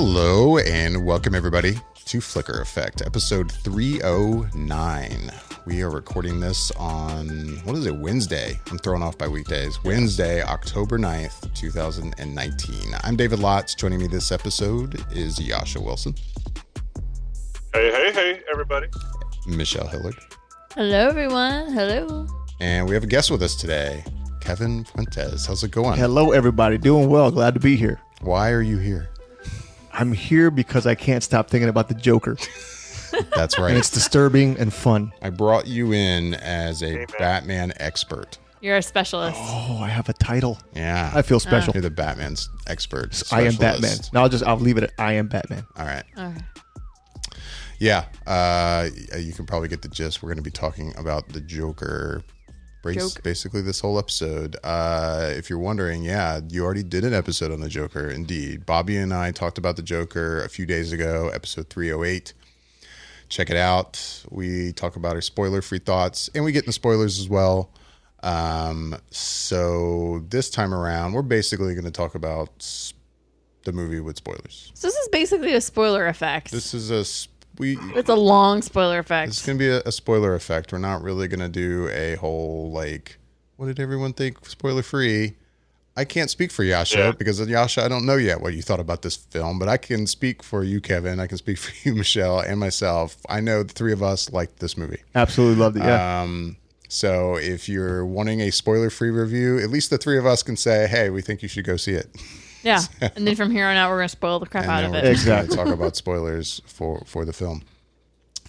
Hello and welcome everybody to Flicker Effect, episode 309. We are recording this on, Wednesday? I'm thrown off by weekdays. Wednesday, October 9th, 2019. I'm David Lotz. Joining me this episode is Jascha Wilson. Hey, everybody. Michelle Hillard. Hello, everyone. Hello. And we have a guest with us today, Kevin Fuentes. How's it going? Hello, everybody. Doing well. Glad to be here. Why are you here? I'm here because I can't stop thinking about the Joker. That's right. And it's disturbing and fun. I brought you in as a Batman expert. You're a specialist. Oh, I have a title. Yeah. I feel special. You're the Batman's expert. I am Batman. Specialist. No, I'll leave it at I am Batman. All right. Okay. Yeah. You can probably get the gist. We're going to be talking about the Joker basically this whole episode. If you're wondering, yeah, you already did an episode on the Joker. Indeed. Bobby and I talked about the Joker a few days ago, episode 308. Check it out. We talk about our spoiler-free thoughts, and we get into spoilers as well. So this time around, we're basically going to talk about the movie with spoilers. So this is basically a spoiler effect. This is It's a long spoiler effect. It's going to be a spoiler effect. We're not really going to do a whole, what did everyone think spoiler-free? I can't speak for Jascha because Jascha, I don't know yet what you thought about this film, but I can speak for you, Kevin. I can speak for you, Michelle, and myself. I know the three of us liked this movie. Absolutely loved it, yeah. So if you're wanting a spoiler-free review, at least the three of us can say, hey, we think you should go see it. Yeah. And then from here on out, we're going to spoil the crap out of it. Exactly. Talk about spoilers for the film.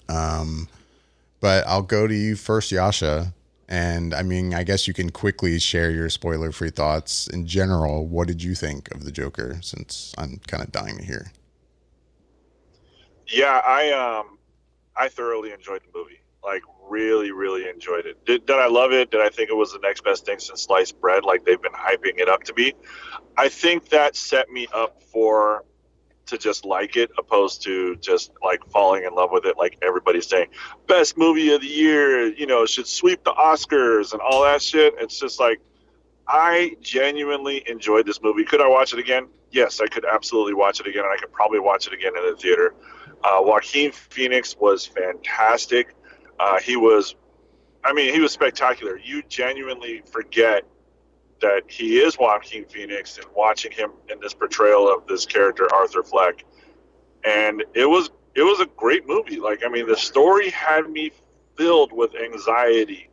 But I'll go to you first, Jascha. And I mean, I guess you can quickly share your spoiler-free thoughts in general. What did you think of the Joker? Since I'm kind of dying to hear. Yeah, I thoroughly enjoyed the movie. Like, really, really enjoyed it. Did I love it? Did I think it was the next best thing since sliced bread? Like they've been hyping it up to be. I think that set me up to just like it, opposed to just like falling in love with it. Like everybody's saying, best movie of the year, should sweep the Oscars and all that shit. It's just like, I genuinely enjoyed this movie. Could I watch it again? Yes, I could absolutely watch it again. And I could probably watch it again in the theater. Joaquin Phoenix was fantastic. He was spectacular. You genuinely forget that he is Joaquin Phoenix and watching him in this portrayal of this character, Arthur Fleck. And it was a great movie. The story had me filled with anxiety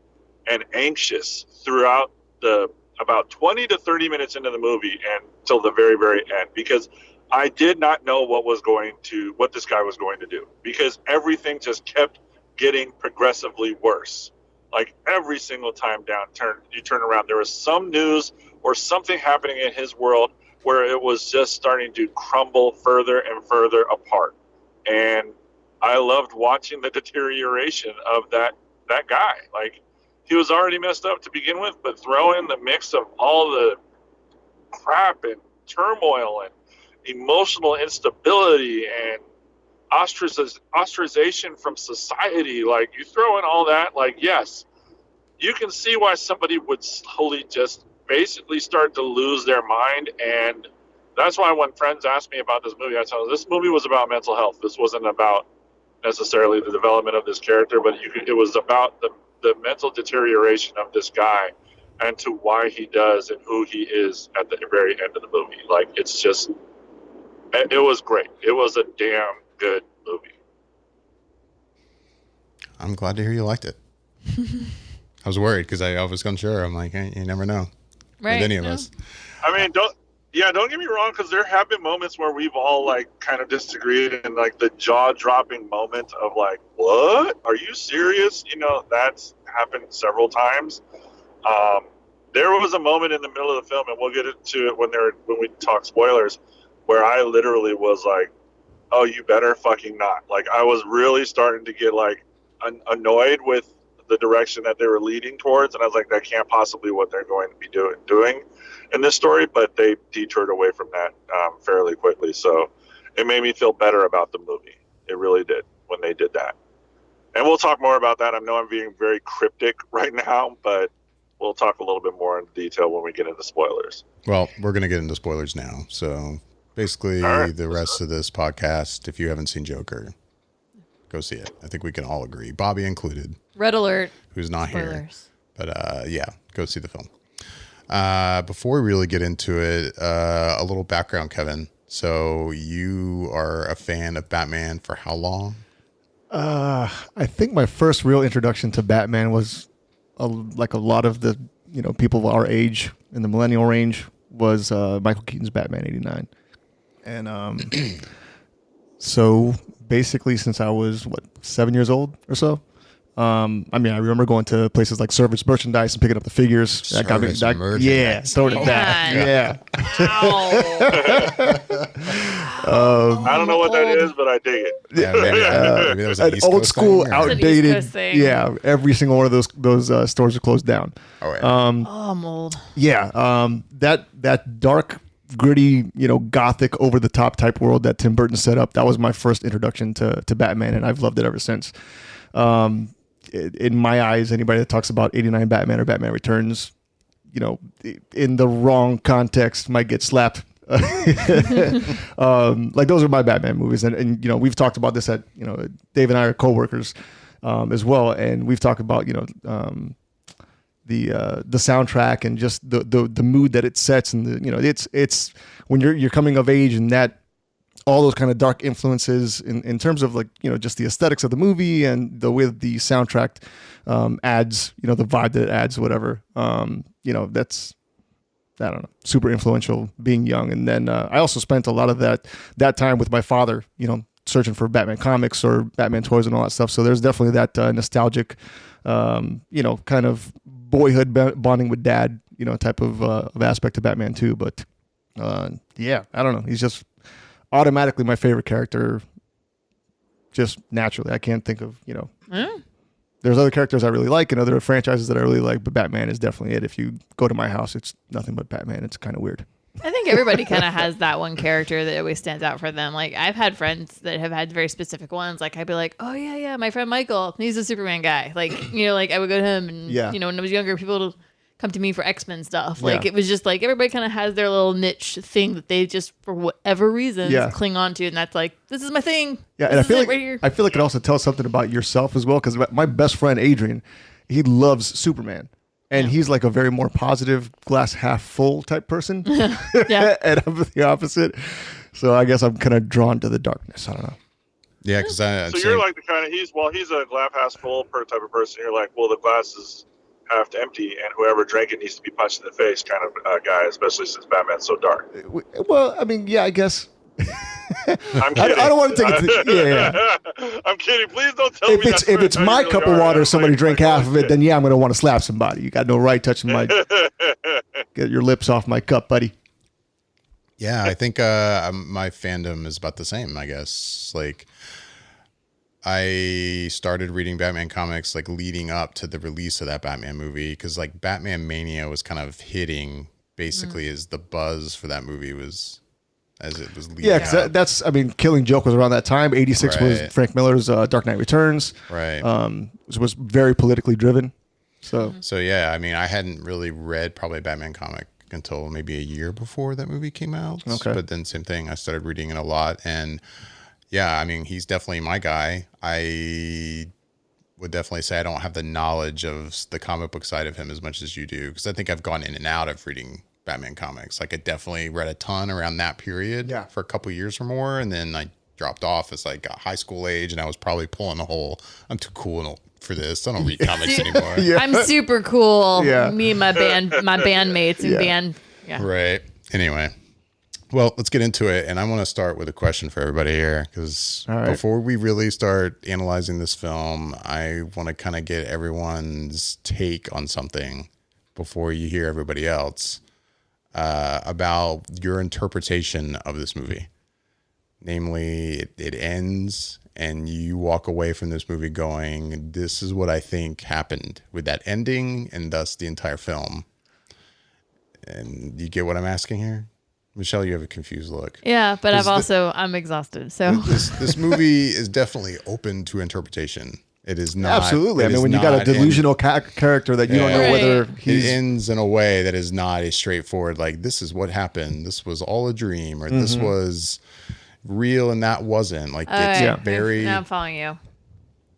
and anxious throughout the about 20 to 30 minutes into the movie and till the very, very end, because I did not know what this guy was going to do, because everything just kept getting progressively worse. Like every single time you turn around, there was some news or something happening in his world where it was just starting to crumble further and further apart. And I loved watching the deterioration of that guy. Like, he was already messed up to begin with, but throw in the mix of all the crap and turmoil and emotional instability and ostracization from society. Like, you throw in all that, yes, you can see why somebody would slowly just basically start to lose their mind. And that's why when friends ask me about this movie, I tell them this movie was about mental health. This wasn't about necessarily the development of this character, but it was about the mental deterioration of this guy and to why he does and who he is at the very end of the movie. Like, it was great. It was a damn good movie. I'm glad to hear you liked it. I was worried because I was unsure. I'm like, hey, you never know. Right. With any of us. I mean, don't get me wrong, because there have been moments where we've all kind of disagreed, and the jaw-dropping moment of what? Are you serious? That's happened several times. There was a moment in the middle of the film, and we'll get into it when we talk spoilers, where I literally was like, oh, you better fucking not. I was really starting to get annoyed with the direction that they were leading towards, and I was like, that can't possibly be what they're going to be doing in this story. But they detoured away from that fairly quickly, so it made me feel better about the movie. It really did when they did that. And we'll talk more about that. I know I'm being very cryptic right now, but we'll talk a little bit more in detail when we get into spoilers. Well, we're going to get into spoilers now, so basically right. the rest of this podcast, if you haven't seen Joker, go see it. I think we can all agree, Bobby included. Red alert. Who's not Spoilers. here. But yeah, go see the film. Before we really get into it, a little background, Kevin. So you are a fan of Batman for how long? I think my first real introduction to Batman was like a lot of the people of our age in the millennial range was Michael Keaton's Batman '89, and so basically since I was 7 years old or so. I remember going to places like Service Merchandise and picking up the figures. That got me, yeah, throwing it back. Yeah. I don't know what that is, but I dig it. Yeah, maybe that was an East old Coast school, thing, or- outdated. East Coast thing. Yeah, every single one of those stores are closed down. Oh, yeah. I'm old. Yeah, that dark, gritty, gothic, over the top type world that Tim Burton set up. That was my first introduction to Batman, and I've loved it ever since. In my eyes, anybody that talks about '89 Batman or Batman Returns, in the wrong context, might get slapped. Like those are my Batman movies, and we've talked about this at Dave and I are coworkers as well, and we've talked about the soundtrack and just the mood that it sets, and it's when you're coming of age and that. All those kind of dark influences in terms of just the aesthetics of the movie and the way the soundtrack adds, the vibe that it adds, whatever. That's, I don't know, super influential being young. And then I also spent a lot of that time with my father, searching for Batman comics or Batman toys and all that stuff. So there's definitely that nostalgic, kind of boyhood bonding with dad, type of aspect to Batman too. But yeah, I don't know. He's just automatically my favorite character, just naturally. I can't think of, There's other characters I really like and other franchises that I really like, but Batman is definitely it. If you go to my house, it's nothing but Batman. It's kind of weird. I think everybody kind of has that one character that always stands out for them. Like, I've had friends that have had very specific ones. Like, I'd be like, oh, yeah, my friend Michael, he's a Superman guy. Like, I would go to him and, when I was younger, people would come to me for X-Men stuff. Like, it was just like everybody kind of has their little niche thing that they just, for whatever reason, cling on to. And that's like, this is my thing. Yeah, and I feel like it also tells something about yourself as well. Because my best friend, Adrian, he loves Superman. And he's like a very more positive, glass half full type person. Yeah. And I'm the opposite. So I guess I'm kind of drawn to the darkness. I don't know. Yeah, because so you're like the kind of he's a glass half full type of person. You're like, well, the glass is half empty, and whoever drank it needs to be punched in the face kind of guy, especially since Batman's so dark. Well, I mean, yeah, I guess. I'm kidding. I don't want to take it. Yeah. I'm kidding. Please don't tell me. If it's my cup of water, somebody drank half of it, then yeah, I'm going to want to slap somebody. You got no right touching my. Get your lips off my cup, buddy. Yeah, I think my fandom is about the same, I guess. Like, I started reading Batman comics like leading up to the release of that Batman movie because like Batman Mania was kind of hitting basically as the buzz for that movie was as it was leading. Yeah, because that's Killing Joke was around that time. '86 was Frank Miller's Dark Knight Returns. Right. Which was very politically driven. So yeah, I hadn't really read probably a Batman comic until maybe a year before that movie came out. Okay. But then same thing, I started reading it a lot, and yeah, he's definitely my guy. I would definitely say I don't have the knowledge of the comic book side of him as much as you do, because I think I've gone in and out of reading Batman comics. Like I definitely read a ton around that period for a couple of years or more, and then I dropped off as like a high school age, and I was probably pulling the whole I'm too cool and for this. I don't read comics anymore. I'm super cool. Yeah. Me and my bandmates and band. Yeah. Right. Anyway. Well, let's get into it. And I want to start with a question for everybody here, because before we really start analyzing this film, I want to kind of get everyone's take on something before you hear everybody else about your interpretation of this movie. Namely, it ends and you walk away from this movie going, this is what I think happened with that ending and thus the entire film. And you get what I'm asking here? Michelle, you have a confused look. Yeah, but I'm exhausted. So this movie is definitely open to interpretation. It is not. Absolutely. I mean, when you got a delusional character that you don't know whether he ends in a way that is not a straightforward, like, this is what happened. This was all a dream, or this was real and that wasn't. Like, it's very. Now I'm following you.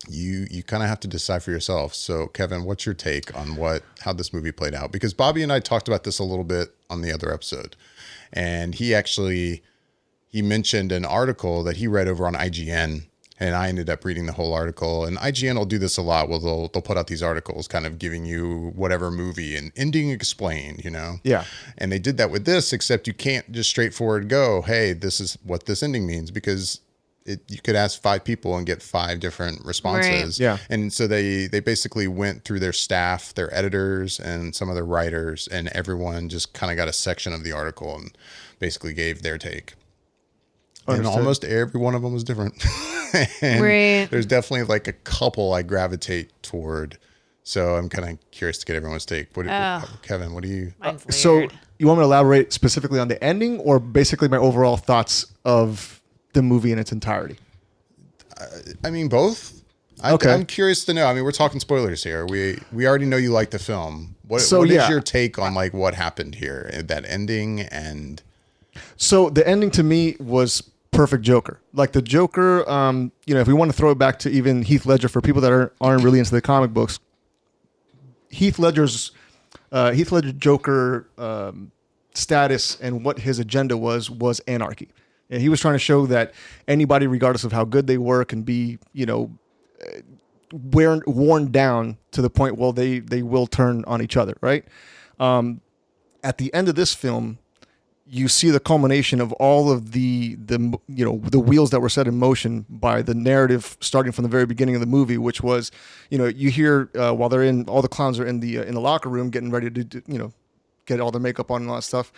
You kind of have to decide for yourself. So, Kevin, what's your take on how this movie played out? Because Bobby and I talked about this a little bit on the other episode, and he mentioned an article that he read over on IGN. And I ended up reading the whole article. And IGN will do this a lot. Well, they'll put out these articles kind of giving you whatever movie and ending explained, Yeah. And they did that with this, except you can't just straightforward go, hey, this is what this ending means, because you could ask 5 people and get 5 different responses. Right. Yeah. And so they basically went through their staff, their editors, and some of their writers, and everyone just kind of got a section of the article and basically gave their take. Understood. And almost every one of them was different. And there's definitely like a couple I gravitate toward. So I'm kind of curious to get everyone's take. Kevin, what do you... So you want me to elaborate specifically on the ending, or basically my overall thoughts of the movie in its entirety? I mean, both. Okay. I'm curious to know. I mean, we're talking spoilers here. We already know you like the film. What is your take on like what happened here, that ending? And so the ending to me was perfect Joker. Like the Joker, if we want to throw it back to even Heath Ledger, for people that aren't really into the comic books, Heath Ledger's Joker status and what his agenda was anarchy. And he was trying to show that anybody, regardless of how good they were, can be, worn down to the point where they will turn on each other, right? At the end of this film, you see the culmination of all of the wheels that were set in motion by the narrative starting from the very beginning of the movie, which was, you hear while all the clowns are in the locker room getting ready to get all their makeup on and all that stuff.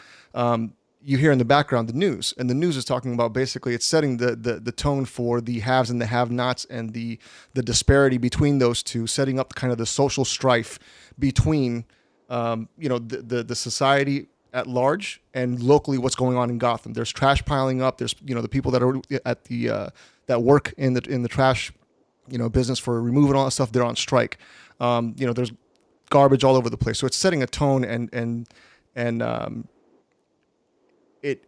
You hear in the background the news, and the news is talking about basically it's setting the tone for the haves and the have-nots and the disparity between those two, setting up kind of the social strife between the society at large and locally what's going on in Gotham. There's trash piling up. There's the people that are at the that work in the trash business for removing all that stuff. They're on strike. There's garbage all over the place. So it's setting a tone and it,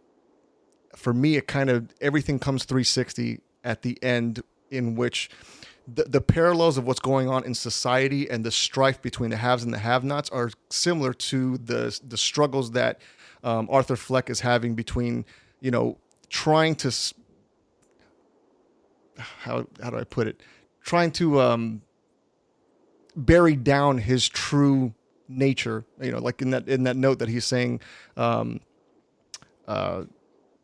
for me, it kind of everything comes 360 at the end, in which the parallels of what's going on in society and the strife between the haves and the have-nots are similar to the struggles that Arthur Fleck is having between, trying to, how do I put it? Trying to bury down his true nature, like in that note that he's saying,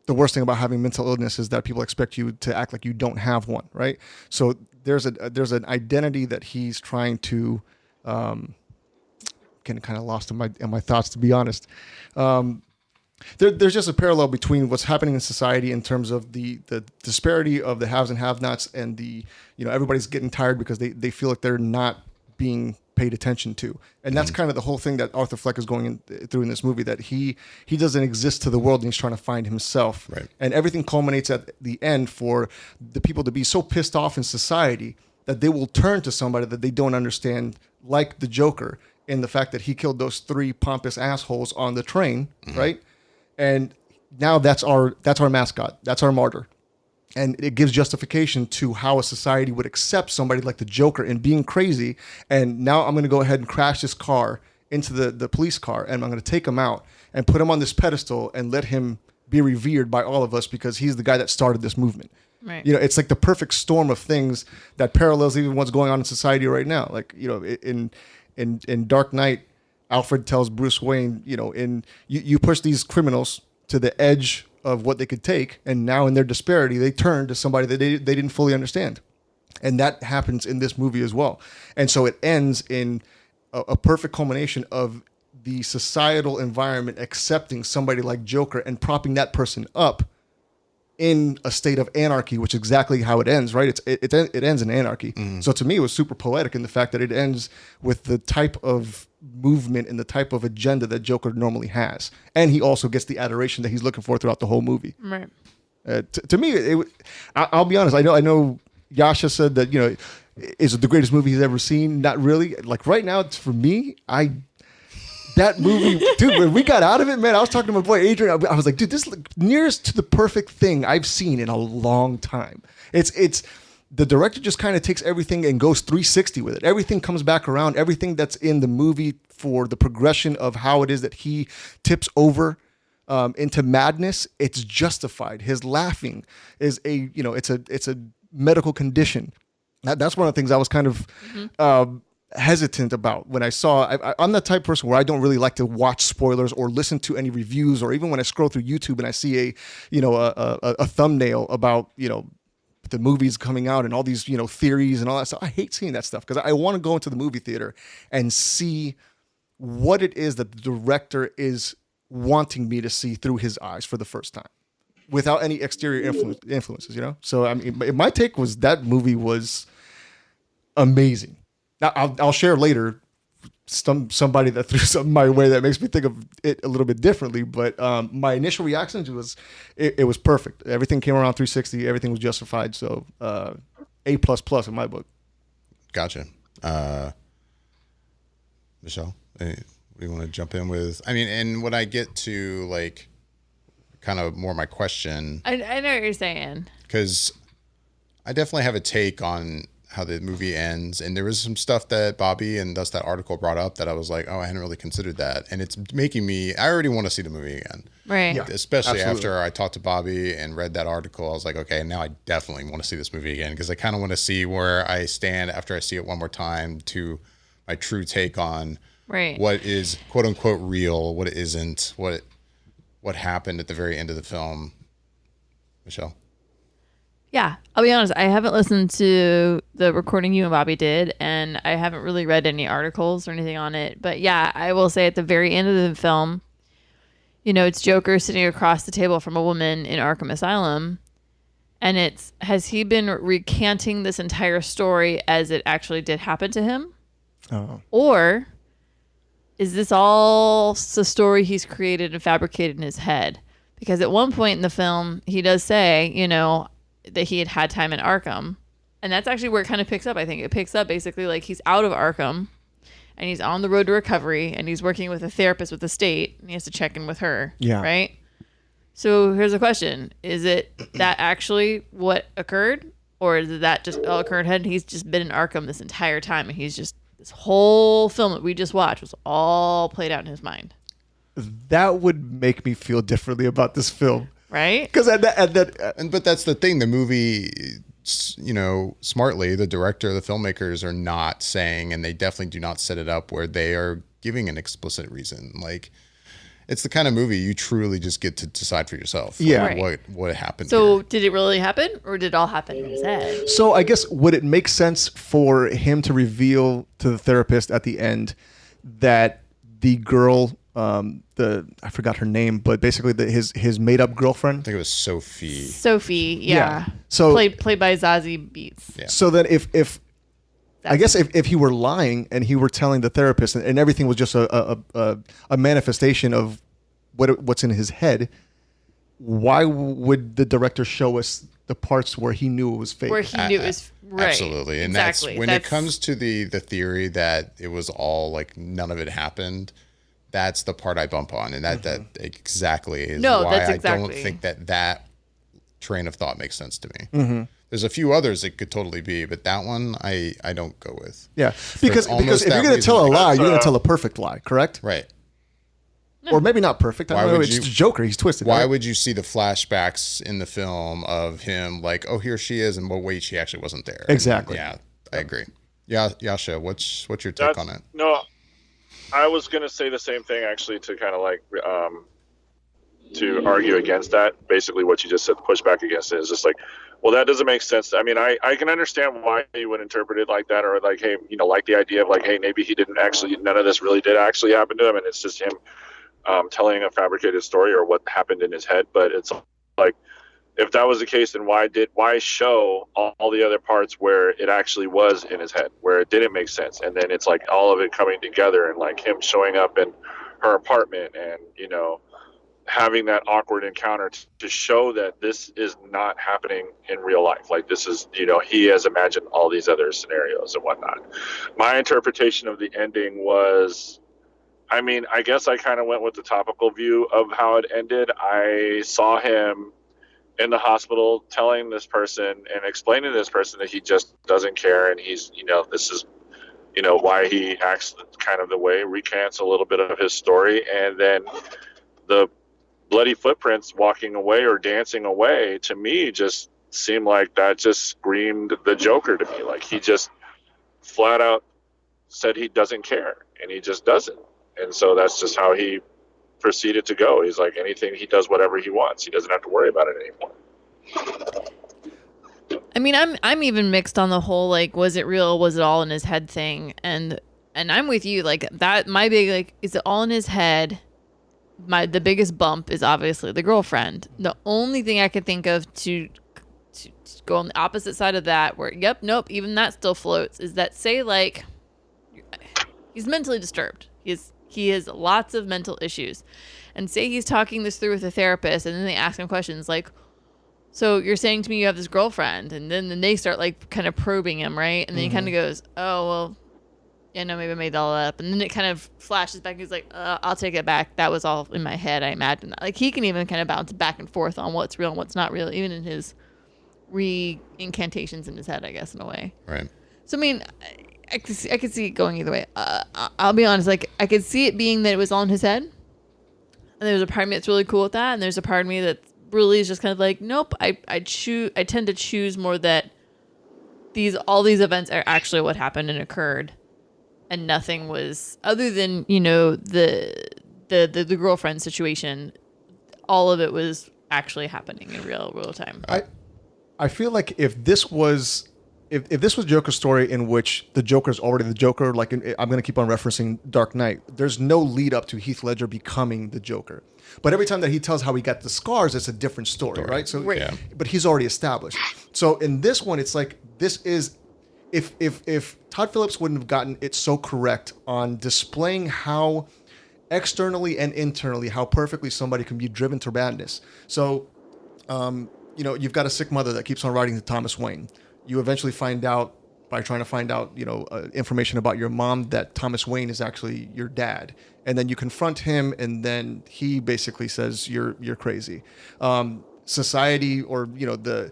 the worst thing about having mental illness is that people expect you to act like you don't have one, right? So there's an identity that he's trying to, getting kind of lost in my thoughts, to be honest. There's just a parallel between what's happening in society in terms of the disparity of the haves and have-nots, and everybody's getting tired because they feel like they're not being paid attention to. And that's kind of the whole thing that Arthur Fleck is going through in this movie, that he doesn't exist to the world and he's trying to find himself. Right. And everything culminates at the end for the people to be so pissed off in society that they will turn to somebody that they don't understand, like the Joker, in the fact that he killed those 3 pompous assholes on the train, right? And now that's our mascot. That's our martyr. And it gives justification to how a society would accept somebody like the Joker and being crazy. And now I'm going to go ahead and crash this car into the police car, and I'm going to take him out and put him on this pedestal and let him be revered by all of us because he's the guy that started this movement. Right. It's like the perfect storm of things that parallels even what's going on in society right now. Like, in Dark Knight, Alfred tells Bruce Wayne, you push these criminals to the edge of what they could take, and now in their disparity, they turn to somebody that they didn't fully understand. And that happens in this movie as well. And so it ends in a perfect culmination of the societal environment accepting somebody like Joker and propping that person up in a state of anarchy, which is exactly how it ends, right? It ends in anarchy. So to me, it was super poetic in the fact that it ends with the type of movement and the type of agenda that Joker normally has, and he also gets the adoration that he's looking for throughout the whole movie. Right. To me, I'll be honest. I know Jascha said that is it the greatest movie he's ever seen? Not really. Like right now, it's for me. That movie, dude, when we got out of it, man, I was talking to my boy Adrian. I was like, dude, this is nearest to the perfect thing I've seen in a long time. It's the director just kind of takes everything and goes 360 with it. Everything comes back around. Everything that's in the movie for the progression of how it is that he tips over into madness, it's justified. His laughing is it's a medical condition. That's one of the things I was kind of hesitant about when I saw. I'm the type of person where I don't really like to watch spoilers or listen to any reviews, or even when I scroll through YouTube and I see a thumbnail about the movies coming out and all these theories and all that stuff. I hate seeing that stuff because I want to go into the movie theater and see what it is that the director is wanting me to see through his eyes for the first time, without any exterior influences. So I mean, my take was that movie was amazing. Now, I'll share later somebody that threw something my way that makes me think of it a little bit differently. But my initial reaction was it was perfect. Everything came around 360. Everything was justified. So A++ in my book. Gotcha. Michelle, what do you want to jump in with? I mean, and when I get to like kind of more my question. I know what you're saying. Because I definitely have a take on how the movie ends, and there was some stuff that Bobby and thus that article brought up that I was like, oh, I hadn't really considered that, and it's making me. I already want to see the movie again, right? Yeah, especially after I talked to Bobby and read that article. I was like, okay, now I definitely want to see this movie again because I kind of want to see where I stand after I see it one more time to my true take on what is quote unquote real, what isn't, what happened at the very end of the film. Michelle. Yeah, I'll be honest. I haven't listened to the recording you and Bobby did, and I haven't really read any articles or anything on it. But yeah, I will say at the very end of the film, it's Joker sitting across the table from a woman in Arkham Asylum, and has he been recanting this entire story as it actually did happen to him? Oh. Or is this all the story he's created and fabricated in his head? Because at one point in the film, he does say, that he had time in Arkham. And that's actually where it kind of picks up. I think it picks up basically like he's out of Arkham and he's on the road to recovery and he's working with a therapist with the state and he has to check in with her. Yeah. Right? So here's a question. Is it that actually what occurred? Or is it that just all occurred and he's just been in Arkham this entire time and he's just, this whole film that we just watched was all played out in his mind? That would make me feel differently about this film. Right? Because but that's the thing. The movie, smartly, the director, the filmmakers are not saying, and they definitely do not set it up where they are giving an explicit reason. Like, it's the kind of movie you truly just get to decide for yourself. Yeah. Like, what happened. So, here. Did it really happen, or did it all happen in his head? So, I guess would it make sense for him to reveal to the therapist at the end that the girl? I forgot her name, but basically his made up girlfriend. I think it was Sophie. Sophie, yeah. So played by Zazie Beetz. Yeah. So then if he were lying and he were telling the therapist and everything was just a manifestation of what's in his head, why would the director show us the parts where he knew it was fake? Where he knew it was right. Absolutely. And exactly. That's when it comes to the theory that it was all like none of it happened. That's the part I bump on, and that exactly is why I don't think that train of thought makes sense to me. Mm-hmm. There's a few others it could totally be, but that one I don't go with. Yeah, because if you're going to tell a lie, you're going to tell a perfect lie, correct? Right. Or maybe not perfect. I don't know. It's Joker. He's twisted. Why would you see the flashbacks in the film of him like, oh, here she is, and well, wait, she actually wasn't there. Exactly. And, I agree. Yeah, Jascha, what's your take on it? No. I was going to say the same thing, actually, to kind of like to argue against that. Basically, what you just said, the pushback against it is just like, well, that doesn't make sense. I mean, I can understand why you would interpret it like that, or like, hey, like the idea of like, hey, maybe he didn't actually, none of this really did actually happen to him, and it's just him telling a fabricated story or what happened in his head. But it's like, if that was the case, then why show all the other parts where it actually was in his head, where it didn't make sense, and then it's like all of it coming together and like him showing up in her apartment and having that awkward encounter to show that this is not happening in real life. Like this is, he has imagined all these other scenarios and whatnot. My interpretation of the ending was, I guess I kind of went with the topical view of how it ended. I saw him in the hospital telling this person and explaining to this person that he just doesn't care. And he's, this is, why he acts kind of the way, recants a little bit of his story. And then the bloody footprints walking away or dancing away, to me, just seemed like that just screamed the Joker to me. Like he just flat out said he doesn't care, and he just doesn't. And so that's just how he proceeded to go. He's like, anything, he does whatever he wants. He doesn't have to worry about it anymore. I'm even mixed on the whole, like, was it real? Was it all in his head thing? And I'm with you. Like that, my big, like, is it all in his head? The biggest bump is obviously the girlfriend. The only thing I could think of to go on the opposite side of that, where, even that still floats, is that, say, like, he's mentally disturbed. He has lots of mental issues. And say he's talking this through with a therapist, and then they ask him questions like, so you're saying to me you have this girlfriend, and then they start, like, kind of probing him, right? And then he kind of goes, oh, well, maybe I made all that up. And then it kind of flashes back. He's like, I'll take it back. That was all in my head. I imagine that. Like, he can even kind of bounce back and forth on what's real and what's not real, even in his re-incantations in his head, I guess, in a way. Right. So, I could see it going either way. I'll be honest. Like, I could see it being that it was all in his head. And there's a part of me that's really cool with that. And there's a part of me that really is just kind of like, nope, I tend to choose more that all these events are actually what happened and occurred. And nothing was, other than, the girlfriend situation, all of it was actually happening in real time. I feel like if this was Joker's story in which the Joker's already the Joker, like I'm going to keep on referencing Dark Knight, there's no lead up to Heath Ledger becoming the Joker. But every time that he tells how he got the scars, it's a different story, right? So, right. Yeah. But he's already established. So in this one, it's like, this is, if Todd Phillips wouldn't have gotten it so correct on displaying how externally and internally, how perfectly somebody can be driven to madness. So, you've got a sick mother that keeps on writing to Thomas Wayne. You eventually find out by trying to find out, information about your mom, that Thomas Wayne is actually your dad. And then you confront him, and then he basically says you're crazy. Society, or the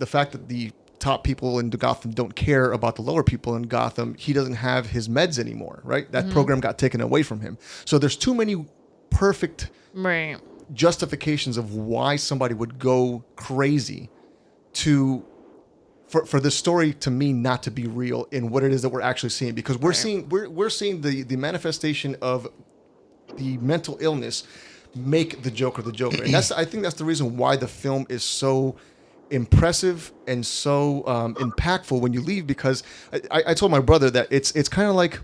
fact that the top people in Gotham don't care about the lower people in Gotham. He doesn't have his meds anymore, right? That program got taken away from him. So there's too many perfect justifications of why somebody would go crazy for this story to me not to be real in what it is that we're actually seeing, because we're seeing the manifestation of the mental illness make the Joker the Joker. And I think that's the reason why the film is so impressive and so impactful when you leave, because I told my brother that it's kind of like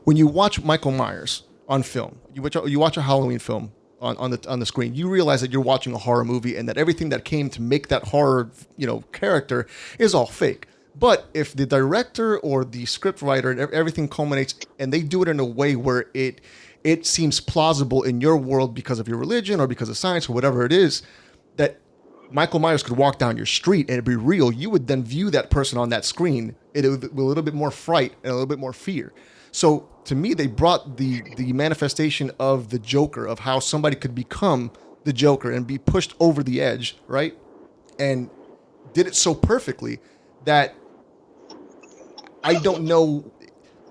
when you watch Michael Myers on film, you watch a Halloween film on the screen, you realize that you're watching a horror movie, and that everything that came to make that horror character is all fake. But if the director or the script writer and everything culminates, and they do it in a way where it seems plausible in your world because of your religion or because of science or whatever it is, that Michael Myers could walk down your street and it'd be real, you would then view that person on that screen with a little bit more fright and a little bit more fear. So to me, they brought the manifestation of the Joker, of how somebody could become the Joker and be pushed over the edge, right? And did it so perfectly that I don't know.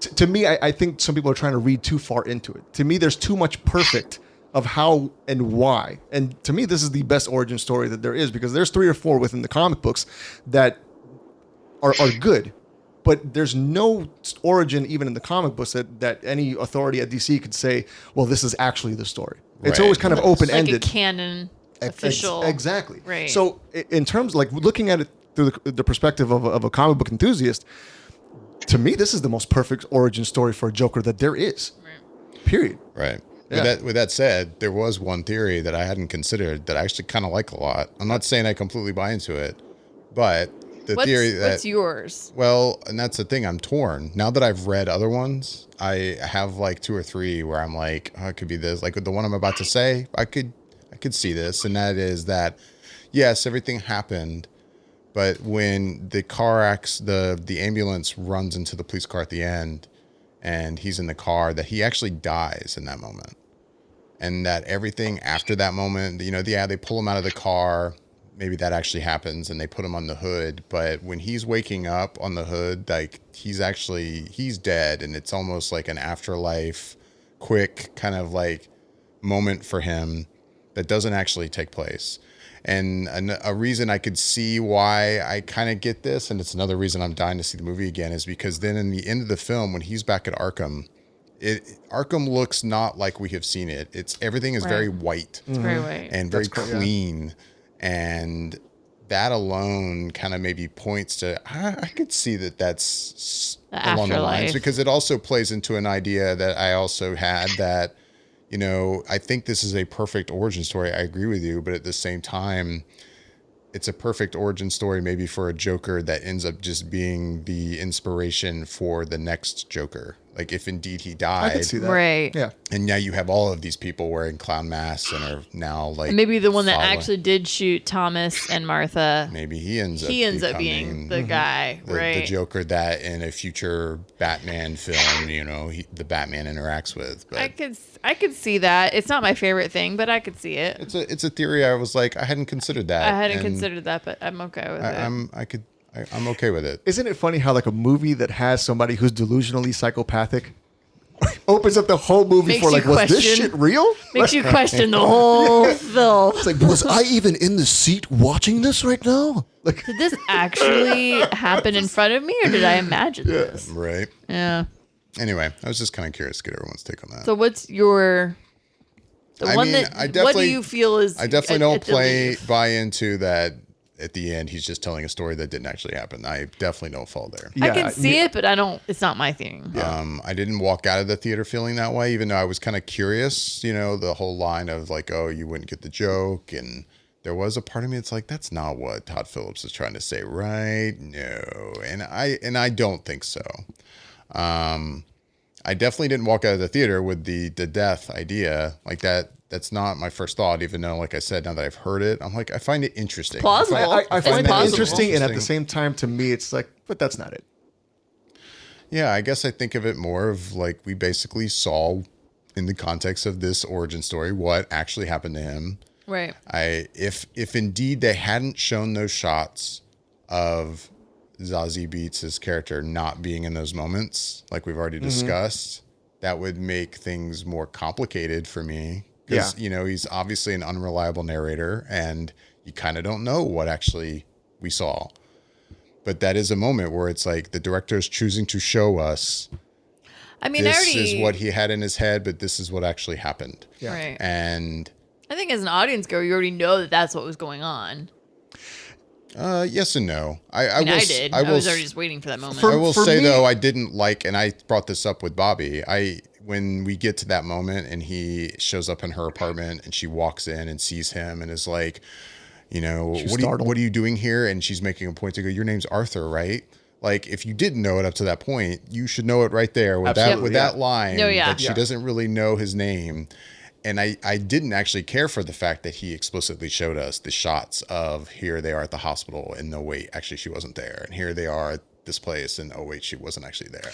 To me, I think some people are trying to read too far into it. To me, there's too much perfect of how and why. And to me, this is the best origin story that there is, because there's 3 or 4 within the comic books that are good. But there's no origin, even in the comic books, that any authority at DC could say, well, this is actually the story. Right. It's always kind of open-ended. Like a canon, official. Exactly. Right. So in terms of, like, looking at it through the perspective of a comic book enthusiast, to me, this is the most perfect origin story for a Joker that there is. Right. Period. Right. Yeah. With that said, there was one theory that I hadn't considered that I actually kind of like a lot. I'm not saying I completely buy into it, but theory that... What's yours? Well, and that's the thing. I'm torn. Now that I've read other ones, I have like 2 or 3 where I'm like, oh, it could be this. Like with the one I'm about to say, I could could see this, and that is that, yes, everything happened, but when the the ambulance runs into the police car at the end, and he's in the car, that he actually dies in that moment. And that everything after that moment, they pull him out of the car. Maybe that actually happens and they put him on the hood. But when he's waking up on the hood, like he's dead. And it's almost like an afterlife, quick kind of like moment for him that doesn't actually take place. And a reason I could see why I kind of get this, and it's another reason I'm dying to see the movie again, is because then in the end of the film, when he's back at Arkham, Arkham looks not like we have seen it. Everything is very white. It's very white. And very clean. Yeah. And that alone kind of maybe points to, I could see that's along the lines, because it also plays into an idea that I also had that, I think this is a perfect origin story. I agree with you, but at the same time, it's a perfect origin story maybe for a Joker that ends up just being the inspiration for the next Joker. Like if indeed he died. I could see that. Right. Yeah. And now you have all of these people wearing clown masks and are now like. And maybe the one that actually did shoot Thomas and Martha. Maybe he ends up being the guy, right? The Joker that in a future Batman film, the Batman interacts with. But I could see that. It's not my favorite thing, but I could see it. It's a theory. I was like, I hadn't considered that. I hadn't considered that, but I'm okay with it. I'm okay with it. Isn't it funny how like a movie that has somebody who's delusionally psychopathic opens up the whole movie for like, was this shit real? Makes you question the whole film. It's like, was I even in the seat watching this right now? Like, did this actually happen in front of me, or did I imagine this? Right. Yeah. Anyway, I was just kind of curious to get everyone's take on that. So what's your... what do you feel is... I definitely don't buy into that. At the end, he's just telling a story that didn't actually happen. I definitely don't fall there. Yeah, I can see it, but I don't. It's not my thing. I didn't walk out of the theater feeling that way, even though I was kind of curious. The whole line of like, "Oh, you wouldn't get the joke," and there was a part of me that's like, "That's not what Todd Phillips is trying to say, right?" No, and I don't think so. I definitely didn't walk out of the theater with the death idea like that. That's not my first thought, even though, like I said, now that I've heard it, I'm like, I find it interesting. Plausible. I find it interesting, and at the same time, to me, it's like, but that's not it. Yeah, I guess I think of it more of like we basically saw in the context of this origin story what actually happened to him. Right. If indeed they hadn't shown those shots of Zazie Beetz' character not being in those moments, like we've already discussed, that would make things more complicated for me. Because, he's obviously an unreliable narrator and you kind of don't know what actually we saw. But that is a moment where it's like the director is choosing to show us this is what he had in his head, but this is what actually happened. Yeah. Right. And I think as an audience goer, you already know that that's what was going on. Yes and no. I did. I was already just waiting for that moment. I will say, though, I didn't like, and I brought this up with Bobby, when we get to that moment and he shows up in her apartment and she walks in and sees him and is like, what are you doing here? And she's making a point to go, your name's Arthur, right? Like, if you didn't know it up to that point, you should know it right there with that line that she doesn't really know his name. And I didn't actually care for the fact that he explicitly showed us the shots of here they are at the hospital and no, wait, actually she wasn't there. And here they are at this place and oh, wait, she wasn't actually there.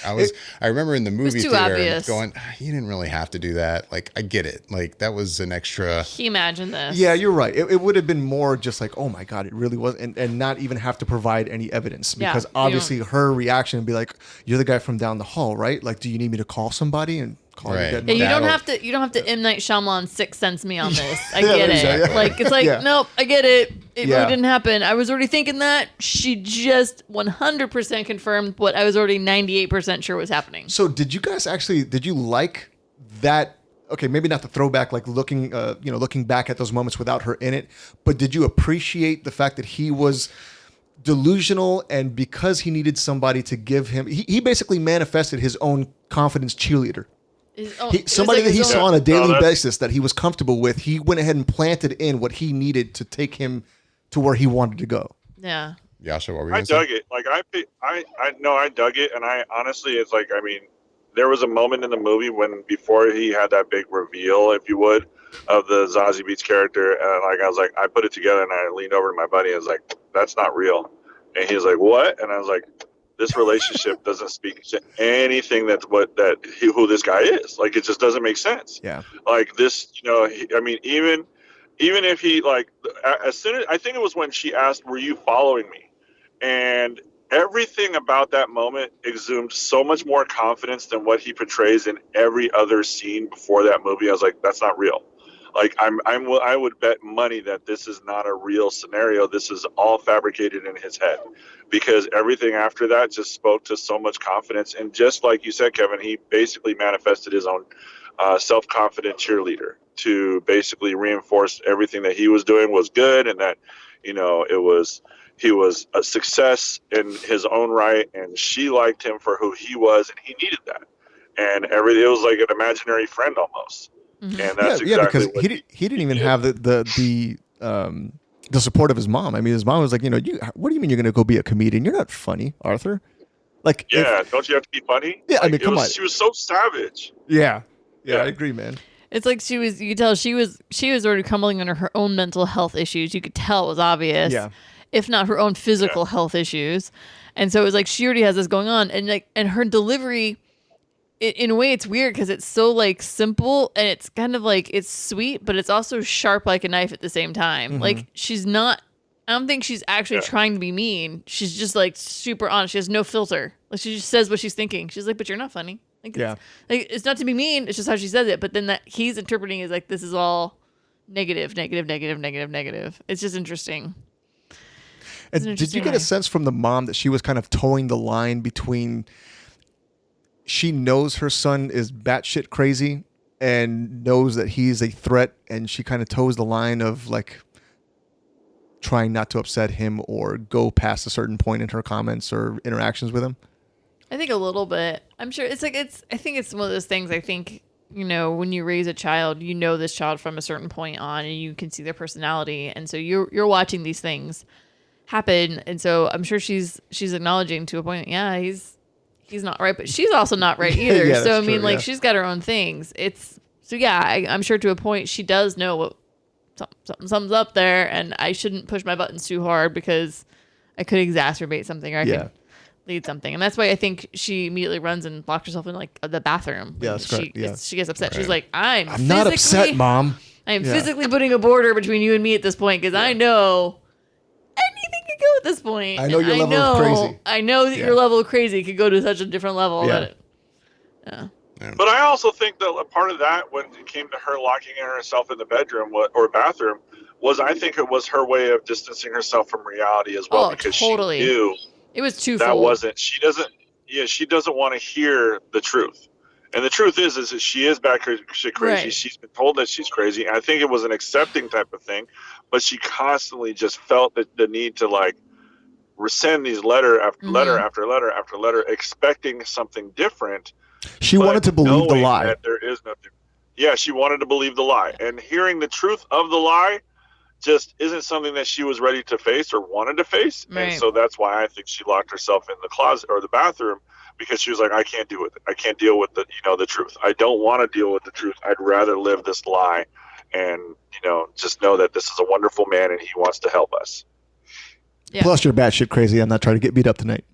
I remember in the movie theater going, you didn't really have to do that. Like, I get it. Like, that was an extra. Can you imagine this? Yeah, you're right. It would have been more just like, oh my God, it really was. And not even have to provide any evidence because obviously her reaction would be like, you're the guy from down the hall, right? Like, do you need me to call somebody and call right. Yeah, you don't have to M. Night Shyamalan Sixth Sense me on this. I get it. Yeah. Like, it's like, nope, I get it. It really didn't happen. I was already thinking that. She just 100% confirmed what I was already 98% sure was happening. So did you like that? Okay, maybe not the throwback, like looking back at those moments without her in it, but did you appreciate the fact that he was delusional and because he needed somebody to give him, he basically manifested his own confidence cheerleader. Somebody that he saw on a daily basis that he was comfortable with, he went ahead and planted in what he needed to take him to where he wanted to go. Yeah. Jascha, what were you I dug it. Like I dug it, and I honestly, it's like, I mean, there was a moment in the movie when before he had that big reveal, if you would, of the Zazie Beetz character, and like I was like, I put it together, and I leaned over to my buddy and was like, "That's not real," and he was like, "What?" And I was like, "This relationship doesn't speak to anything who this guy is. Like, it just doesn't make sense. Yeah, like this, I mean, even if he like as soon as I think it was when she asked, "Were you following me?" And everything about that moment exhumed so much more confidence than what he portrays in every other scene before that movie. I was like, that's not real. Like I would bet money that this is not a real scenario. This is all fabricated in his head, because everything after that just spoke to so much confidence. And just like you said, Kevin, he basically manifested his own self-confident cheerleader to basically reinforce everything that he was doing was good, and that he was a success in his own right, and she liked him for who he was, and he needed that. And it was like an imaginary friend almost. Mm-hmm. And that's exactly because he didn't even have the support of his mom. I mean, his mom was like, what do you mean you're going to go be a comedian? You're not funny, Arthur. Like, don't you have to be funny? Yeah, I mean, come on. She was so savage. Yeah, I agree, man. It's like you could tell she was already crumbling under her own mental health issues. You could tell it was obvious. Yeah. If not her own physical health issues. And so it was like she already has this going on, and her delivery, in a way, it's weird because it's so like simple, and it's kind of like it's sweet, but it's also sharp like a knife at the same time. Mm-hmm. Like she's not. I don't think she's actually trying to be mean. She's just like super honest. She has no filter. Like she just says what she's thinking. She's like, "But you're not funny." Like, it's not to be mean. It's just how she says it. But then that he's interpreting is like this is all negative. It's just interesting. And did you get a sense from the mom that she was kind of towing the line between she knows her son is batshit crazy and knows that he's a threat, and she kind of toes the line of like trying not to upset him or go past a certain point in her comments or interactions with him? I think a little bit. I'm sure I think it's one of those things. I think, when you raise a child, this child from a certain point on, and you can see their personality. And so you're watching these things happen, and so I'm sure she's acknowledging to a point, he's not right, but she's also not right either. So I mean, she's got her own things. I'm sure to a point she does know what something's up there, and I shouldn't push my buttons too hard because I could exacerbate something, or I could lead something. And that's why I think she immediately runs and locks herself in like the bathroom. Yeah, that's correct. She gets upset. Right. She's like, I'm not upset, Mom. I am physically putting a border between you and me at this point, because I know anything could go at this point. I know your level of crazy. I know that your level of crazy could go to such a different level. But I also think that a part of that, when it came to her locking herself in the bedroom or bathroom, was I think it was her way of distancing herself from reality as well, because totally. She knew it was twofold. That wasn't. She doesn't want to hear the truth. And the truth is that she is batshit crazy. Right. She's been told that she's crazy. And I think it was an accepting type of thing, but she constantly just felt the need to like resend these letter after letter after letter after letter, expecting something different. She wanted to believe the lie. That there is nothing. Yeah, she wanted to believe the lie, and hearing the truth of the lie just isn't something that she was ready to face or wanted to face. Right. And so that's why I think she locked herself in the closet or the bathroom, because she was like, I can't deal with it. I can't deal with the truth. I don't want to deal with the truth. I'd rather live this lie and, just know that this is a wonderful man and he wants to help us. Yeah. Plus you're batshit crazy. I'm not trying to get beat up tonight.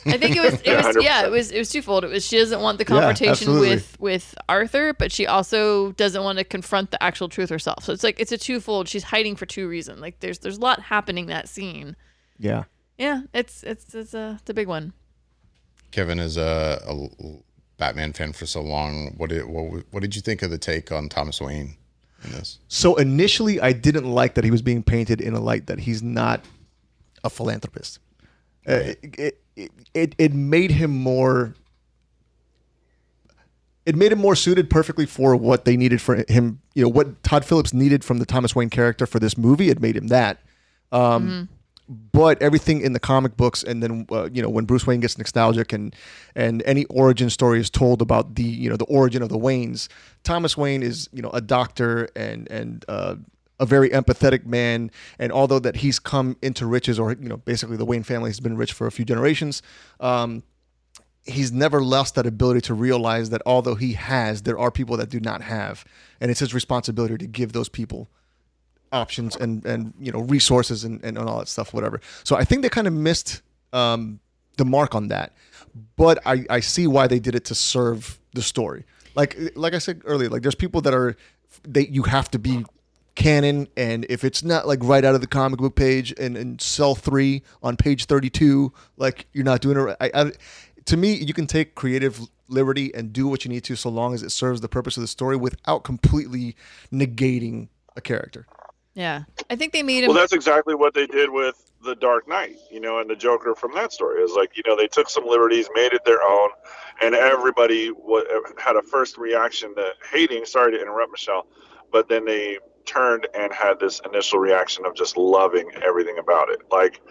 I think it was twofold. It was she doesn't want the confrontation with Arthur, but she also doesn't want to confront the actual truth herself. So it's a twofold. She's hiding for two reasons. Like there's a lot happening in that scene. Yeah. Yeah, it's a big one. Kevin is a Batman fan for so long. What did you think of the take on Thomas Wayne in this? So initially, I didn't like that he was being painted in a light that he's not a philanthropist. It made him more. It made him more suited perfectly for what they needed for him. What Todd Phillips needed from the Thomas Wayne character for this movie. It made him that. But everything in the comic books, and then when Bruce Wayne gets nostalgic and any origin story is told about the origin of the Waynes, Thomas Wayne is a doctor and a very empathetic man, and although that he's come into riches, or basically the Wayne family has been rich for a few generations, he's never lost that ability to realize that although he has, there are people that do not have, and it's his responsibility to give those people options and resources and all that stuff, whatever. So I think they kind of missed the mark on that, but I see why they did it to serve the story. Like I said earlier, like there's people that you have to be canon, and if it's not like right out of the comic book page and cell 3 on page 32, like you're not doing it right. To me, you can take creative liberty and do what you need to, so long as it serves the purpose of the story without completely negating a character. Yeah, I think they made him. Well, that's exactly what they did with the Dark Knight, and the Joker from that story. It was like, they took some liberties, made it their own, and everybody had a first reaction to hating. Sorry to interrupt, Michelle, but then they turned and had this initial reaction of just loving everything about it. Like,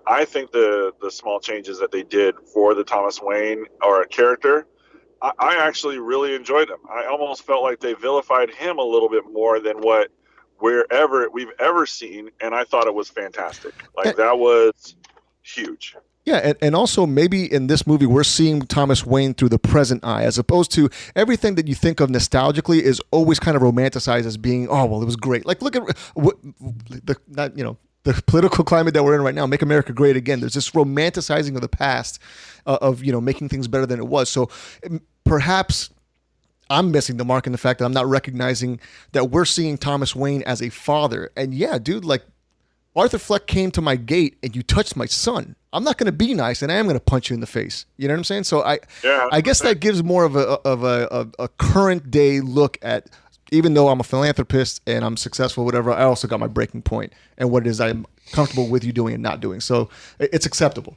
I think the small changes that they did for the Thomas Wayne or a character, I actually really enjoyed them. I almost felt like they vilified him a little bit more than what we've ever seen, and I thought it was fantastic. Like, that was huge. Yeah, and also maybe in this movie we're seeing Thomas Wayne through the present eye, as opposed to everything that you think of nostalgically is always kind of romanticized as being, oh well, it was great. Like, look at the political climate that we're in right now. Make America Great Again. There's this romanticizing of the past, of making things better than it was. So perhaps I'm missing the mark in the fact that I'm not recognizing that we're seeing Thomas Wayne as a father. And yeah, dude, like, Arthur Fleck came to my gate and you touched my son. I'm not going to be nice, and I am going to punch you in the face. You know what I'm saying? So I guess that gives more of a current day look at, even though I'm a philanthropist and I'm successful, whatever, I also got my breaking point and what it is I'm comfortable with you doing and not doing. So it's acceptable.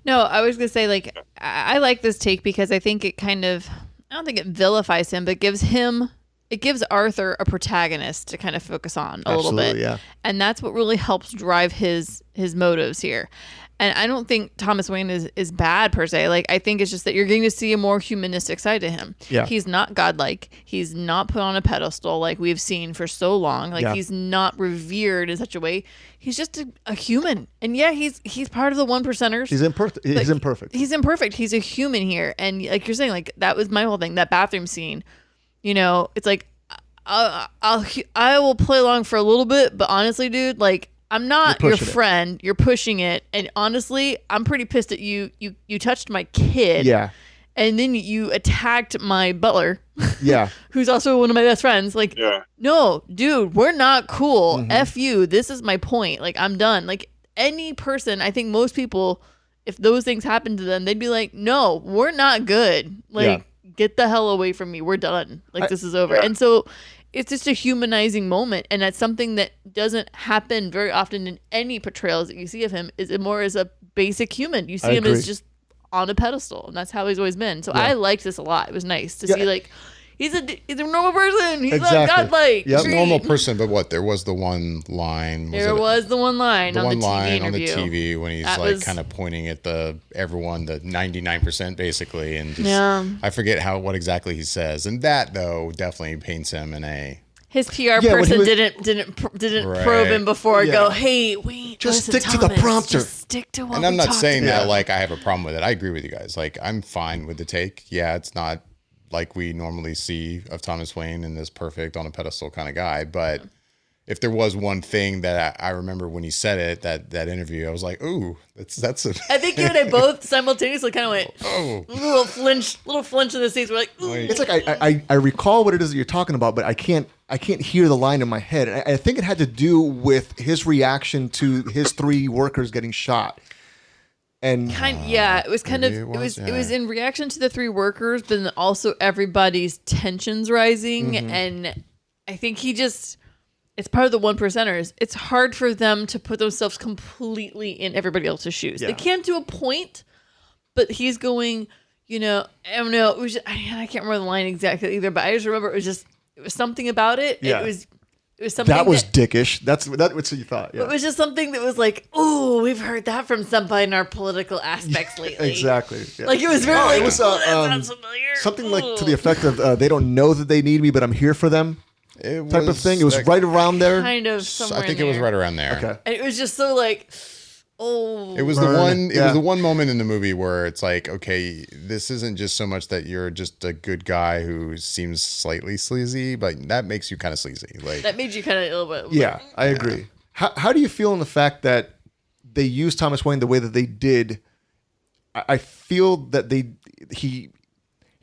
No, I was going to say, like, I like this take because I think it kind of, I don't think it vilifies him, but it gives Arthur a protagonist to kind of focus on a little bit. Yeah. And that's what really helps drive his motives here. And I don't think Thomas Wayne is bad per se. Like, I think it's just that you're getting to see a more humanistic side to him. Yeah. He's not godlike. He's not put on a pedestal like we've seen for so long. Like, he's not revered in such a way. He's just a human. And yeah, he's part of the 1%ers. He's imperfect. He's imperfect. He's imperfect. He's a human here. And like you're saying, like, that was my whole thing. That bathroom scene, it's like, I will play along for a little bit, but honestly, dude, like, I'm not your friend. You're pushing it. And honestly, I'm pretty pissed at you. You touched my kid. Yeah. And then you attacked my butler. Yeah. Who's also one of my best friends. Like, no, dude, we're not cool. Mm-hmm. F you. This is my point. Like, I'm done. Like, any person, I think most people, if those things happen to them, they'd be like, no, we're not good. Like, get the hell away from me. We're done. Like, this is over. And so it's just a humanizing moment, and that's something that doesn't happen very often in any portrayals that you see of him. Is it more as a basic human? You see him as just on a pedestal, and that's how he's always been. So I liked this a lot. It was nice to see, like, he's a normal person. He's not godlike. He's a normal person, but what? There was the one line. There was the one line on the TV interview. On the TV when he's kind of pointing at everyone, the 99% basically, and just I forget what exactly he says. And that though definitely paints him in a. His PR person didn't probe him before. Go, hey, wait, just stick to the prompter. Just stick to what. And I'm not saying that like I have a problem with it. I agree with you guys. Like, I'm fine with the take. Yeah, it's not like we normally see of Thomas Wayne in this perfect on a pedestal kind of guy. But if there was one thing that I remember when he said it, that interview, I was like, ooh, that's a. I think you and I both simultaneously kind of went, oh, little flinch in the seats. We're like, ooh. It's like I recall what it is that you're talking about, but I can't hear the line in my head. And I think it had to do with his reaction to his 3 workers getting shot. And it was in reaction to the 3 workers, but then also everybody's tensions rising. Mm-hmm. And I think it's part of the 1%ers. It's hard for them to put themselves completely in everybody else's shoes. They can to a point, but he's going, I don't know. It was I can't remember the line exactly either, but I just remember it was something about it. Yeah. It was something that was dickish. That's what you thought. Yeah. It was just something that was like, oh, we've heard that from somebody in our political aspects lately. Exactly. Yeah. Like, it was very that sounds familiar. Something like to the effect of they don't know that they need me, but I'm here for them. Type of thing. It was right around there. Kind of somewhere. I think it was right around there. Okay. And it was just so like, Oh, it was the one. It was the one moment in the movie where it's like, okay, this isn't just so much that you're just a good guy who seems slightly sleazy, but that makes you kind of sleazy. Like that made you kind of a little bit. Yeah, I agree. How do you feel in the fact that they used Thomas Wayne the way that they did? I feel that he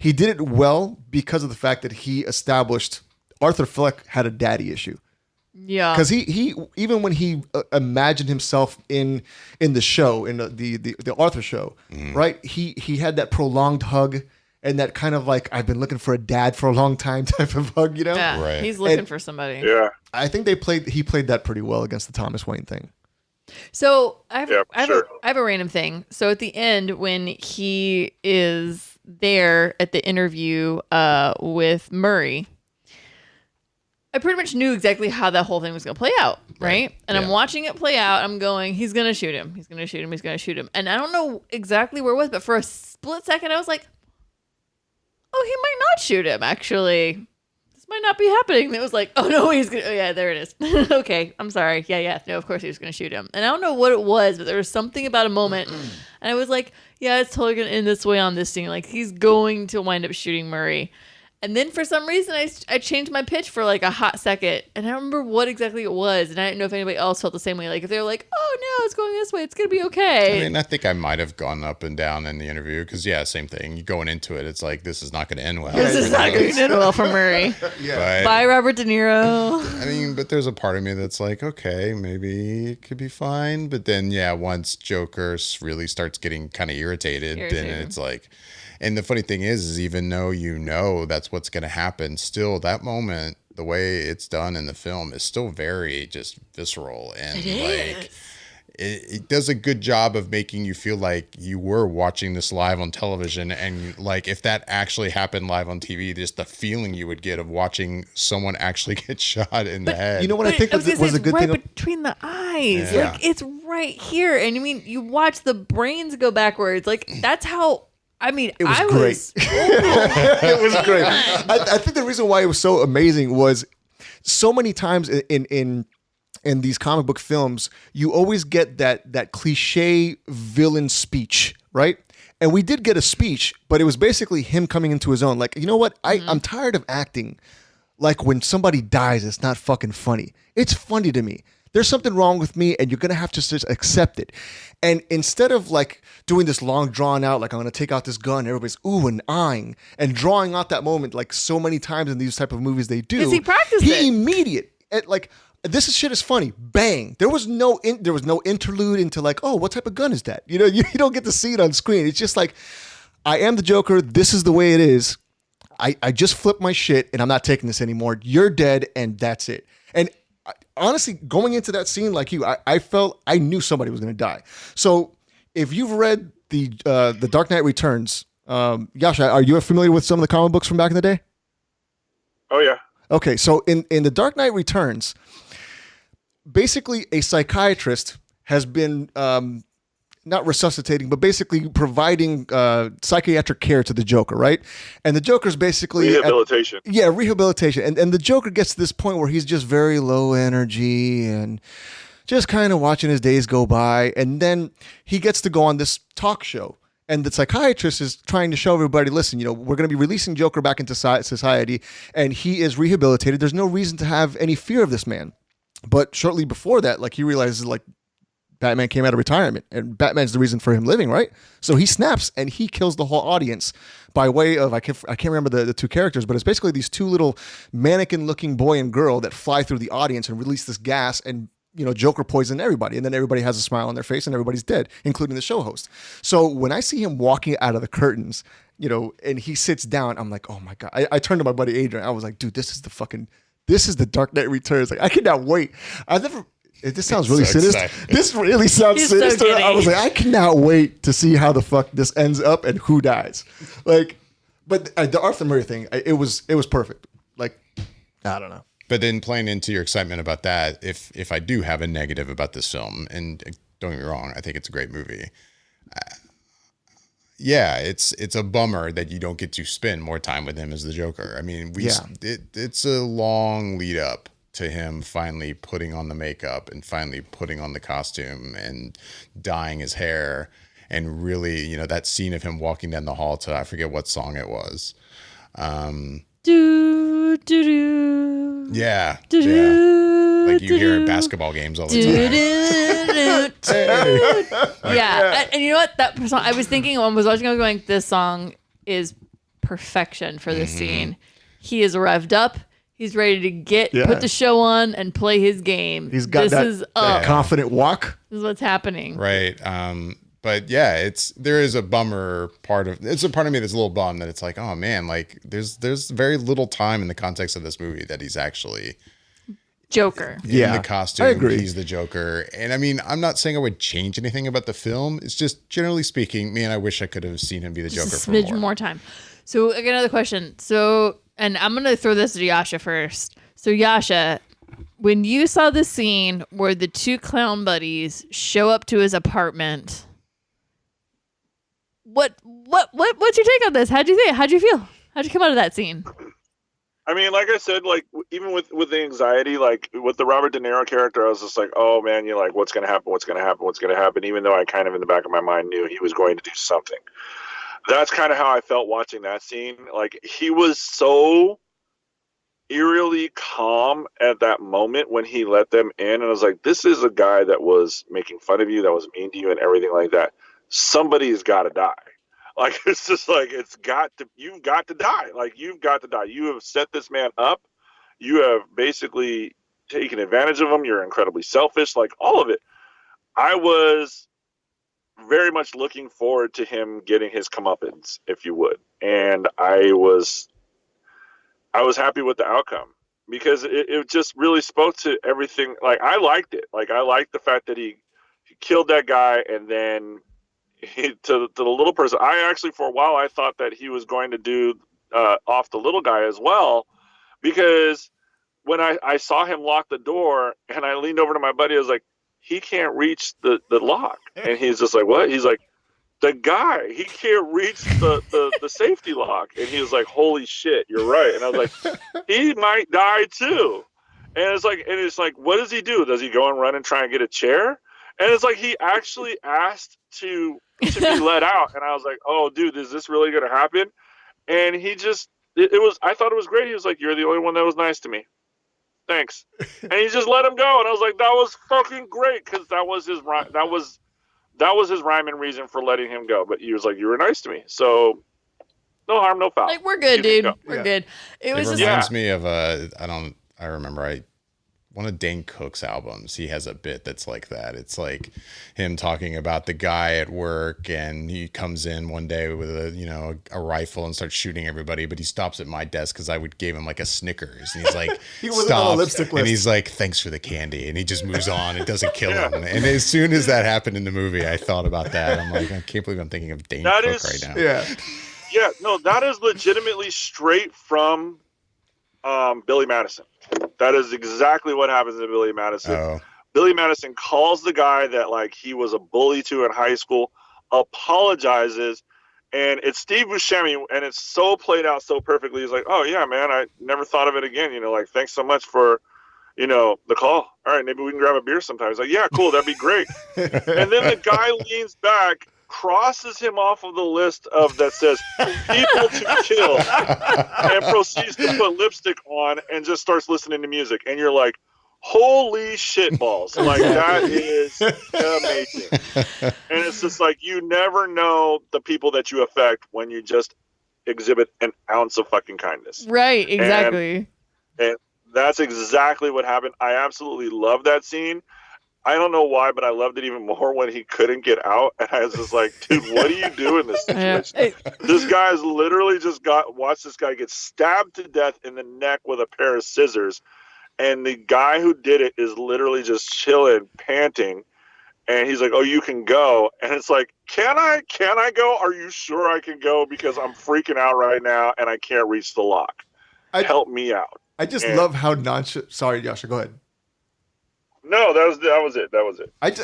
did it well because of the fact that he established Arthur Fleck had a daddy issue. Yeah, because he even when he imagined himself in the show, in the Arthur show, right? He had that prolonged hug and that kind of like, I've been looking for a dad for a long time type of hug, you know? Yeah, right. He's looking for somebody. Yeah, I think he played that pretty well against the Thomas Wayne thing. So I sure. have a random thing. So at the end, when he is there at the interview with Murray, I pretty much knew exactly how that whole thing was going to play out, right? And I'm watching it play out. I'm going, he's going to shoot him. He's going to shoot him. He's going to shoot him. And I don't know exactly where it was, but for a split second, I was like, oh, he might not shoot him, actually. This might not be happening. And it was like, oh, no, he's going to... Oh, yeah, there it is. Okay, I'm sorry. Yeah. No, of course he was going to shoot him. And I don't know what it was, but there was something about a moment. And I was like, yeah, it's totally going to end this way on this scene. Like, he's going to wind up shooting Murray. And then for some reason, I changed my pitch for like a hot second. And I don't remember what exactly it was. And I didn't know if anybody else felt the same way. Like if they were like, oh, no, it's going this way. It's going to be okay. I mean, I think I might have gone up and down in the interview because, yeah, same thing. You going into it, it's like, this is not going to end well. This is not going to end well for Murray. Yeah. Bye, Robert De Niro. I mean, but there's a part of me that's like, okay, maybe it could be fine. But then, yeah, once Joker really starts getting kind of irritated, then it's like... And the funny thing is even though you know that's what's going to happen, still that moment, the way it's done in the film is still very just visceral. And it does a good job of making you feel like you were watching this live on television. And like if that actually happened live on TV, just the feeling you would get of watching someone actually get shot in the head. You know what I think was a good right thing? Between the eyes. Yeah. Like it's right here. And I mean, you watch the brains go backwards. Like that's how... I mean, it was great. It was great. I think the reason why it was so amazing was so many times in these comic book films, you always get that cliche villain speech, right? And we did get a speech, but it was basically him coming into his own. Like, you know what? I'm tired of acting like when somebody dies, it's not fucking funny. It's funny to me. There's something wrong with me, and you're going to have to just accept it. And instead of like doing this long drawn out, like I'm going to take out this gun, everybody's ooh and eyeing and drawing out that moment like so many times in these type of movies they do. Because he practiced it. He immediate. Like, this shit is funny. Bang. There was no interlude into like, oh, what type of gun is that? You know, you don't get to see it on screen. It's just like, I am the Joker. This is the way it is. I just flipped my shit and I'm not taking this anymore. You're dead and that's it. And honestly, going into that scene like you, I felt I knew somebody was going to die. So if you've read the Dark Knight Returns, Jascha, are you familiar with some of the comic books from back in the day? Oh yeah. Okay, so in the Dark Knight Returns, basically a psychiatrist has been not resuscitating, but basically providing psychiatric care to the Joker, right? And the Joker's basically... Rehabilitation. Rehabilitation. And the Joker gets to this point where he's just very low energy and just kind of watching his days go by. And then he gets to go on this talk show. And the psychiatrist is trying to show everybody, listen, you know, we're going to be releasing Joker back into society, and he is rehabilitated. There's no reason to have any fear of this man. But shortly before that, like, he realizes, like, Batman came out of retirement, and Batman's the reason for him living, right? So he snaps, and he kills the whole audience by way of, I can't remember the two characters, but it's basically these two little mannequin-looking boy and girl that fly through the audience and release this gas, and, you know, Joker poisoned everybody, and then everybody has a smile on their face, and everybody's dead, including the show host. So when I see him walking out of the curtains, you know, and he sits down, I'm like, oh my God. I turned to my buddy Adrian, I was like, dude, this is the Dark Knight Returns. Like, I cannot wait. This sounds really sinister. Exciting. This really sounds sinister. So I was like, I cannot wait to see how the fuck this ends up and who dies. Like, but the Arthur Murray thing, it was perfect. Like, I don't know. But then playing into your excitement about that, if I do have a negative about this film, and don't get me wrong, I think it's a great movie. Yeah, it's a bummer that you don't get to spend more time with him as the Joker. I mean, it's a long lead up to him finally putting on the makeup and finally putting on the costume and dyeing his hair. And really, you know, that scene of him walking down the hall to, I forget what song it was. Do, do, do. Yeah. Do, yeah. Like you hear at basketball games all the time. Yeah. And you know what? That song, I was thinking when I was watching, I was going, this song is perfection for this scene. He is revved up. He's ready to put the show on and play his game. He's got that confident walk. This is what's happening. Right. But yeah, there is a bummer part of it's a part of me that's a little bummed that it's like, oh man, like there's very little time in the context of this movie that he's actually Joker. In the costume. I agree. He's the Joker. And I mean, I'm not saying I would change anything about the film. It's just generally speaking, man, I wish I could have seen him be the Joker just for a smidge more time. So I got another question. So, and I'm gonna throw this to Jascha first. So Jascha, when you saw the scene where the two clown buddies show up to his apartment, what's your take on this? How'd you think? How'd you feel? How'd you come out of that scene? I mean, like I said, like even with the anxiety, like with the Robert De Niro character, I was just like, oh man, you're like, what's gonna happen? What's gonna happen? What's gonna happen? Even though I kind of in the back of my mind knew he was going to do something. That's kind of how I felt watching that scene. Like he was so eerily calm at that moment when he let them in, and I was like, this is a guy that was making fun of you, that was mean to you, and everything like that. Somebody's got to die. Like, it's just like, you've got to die. Like, you've got to die. You have set this man up. You have basically taken advantage of him. You're incredibly selfish, like all of it. I was very much looking forward to him getting his comeuppance, if you would. And I was happy with the outcome because it just really spoke to everything. Like, I liked it. Like, I liked the fact that he killed that guy, and then to the little person, I actually, for a while, I thought that he was going to do off the little guy as well, because when I saw him lock the door and I leaned over to my buddy, I was like, he can't reach the lock. And he's just like, what? He's like, the guy, he can't reach the safety lock. And he was like, holy shit, you're right. And I was like, he might die too. And it's like, what does he do? Does he go and run and try and get a chair? And it's like, he actually asked to be let out. And I was like, oh dude, is this really going to happen? And he just, I thought it was great. He was like, you're the only one that was nice to me. Thanks. And he just let him go. And I was like, that was fucking great. Cause that was his rhyme and reason for letting him go. But he was like, you were nice to me. So no harm, no foul. Like, we're good, dude. We're good. It reminds me of I remember one of Dane Cook's albums, he has a bit that's like that. It's like him talking about the guy at work, and he comes in one day with a rifle and starts shooting everybody, but he stops at my desk because I gave him like a Snickers, and he's like, he wasn't on a lipstick list. And he's like, thanks for the candy, and he just moves on. It doesn't kill him. And as soon as that happened in the movie, I thought about that. I'm like, I can't believe I'm thinking of Dane Cook right now. Yeah, no, that is legitimately straight from Billy Madison. That is exactly what happens to Billy Madison. Oh. Billy Madison calls the guy that like he was a bully to in high school, apologizes, and it's Steve Buscemi, and it's so played out so perfectly. He's like, oh yeah, man, I never thought of it again. Like, thanks so much for, the call. All right, maybe we can grab a beer sometime. He's like, yeah, cool, that'd be great. And then the guy leans back, crosses him off of the list that says people to kill, and proceeds to put lipstick on and just starts listening to music. And you're like, holy shit balls. Like, that is amazing. And it's just like, you never know the people that you affect when you just exhibit an ounce of fucking kindness. Right, exactly. And that's exactly what happened. I absolutely love that scene. I don't know why, but I loved it even more when he couldn't get out. And I was just like, dude, what do you do in this situation? This guy's literally watched this guy get stabbed to death in the neck with a pair of scissors. And the guy who did it is literally just chilling, panting. And he's like, oh, you can go. And it's like, can I go? Are you sure I can go? Because I'm freaking out right now and I can't reach the lock. Help me out. I just love how nonchalant. Sorry, Jascha, go ahead. No, that was it.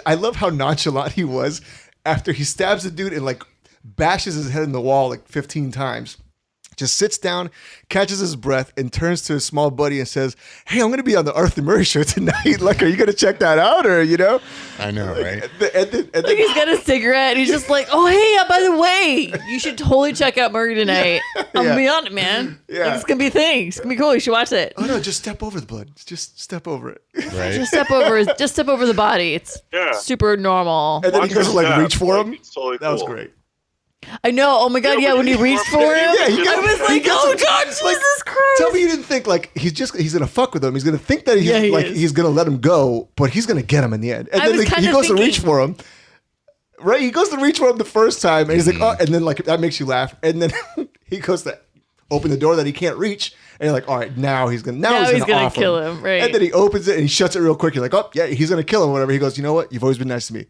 I love how nonchalant he was after he stabs the dude and like bashes his head in the wall like 15 times. just sits down, catches his breath, and turns to his small buddy and says, "Hey, I'm going to be on the Arthur Murray show tonight. Like, are you going to check that out?" Or, you know? I know, right? And then He's got a cigarette and he's just like, "Oh, hey, by the way, you should totally check out Murray tonight. I'm going to be on it, man. Yeah. Like, it's going to be a thing. It's going to be cool. You should watch it." oh, no, just step over the blood. Just step over it. Right. Just step over the body. It's super normal. And then he goes to, like, reach for him. It's totally That was cool. great. I know. Oh my God. Yeah. When he reached for him, I was like, "Oh God, Jesus Christ." Tell me you didn't think, like, he's going to fuck with him. He's going to think that he's going to let him go, but he's going to get him in the end. And then he goes to reach for him. Right? He goes to reach for him the first time, and he's like, "Oh," and then, like, that makes you laugh. And then he goes to open the door that he can't reach, and you're like, "All right, now he's going to kill him." Right. And then he opens it and he shuts it real quick. You're like, "Oh, yeah, he's going to kill him," whatever. He goes, "You know what? You've always been nice to me."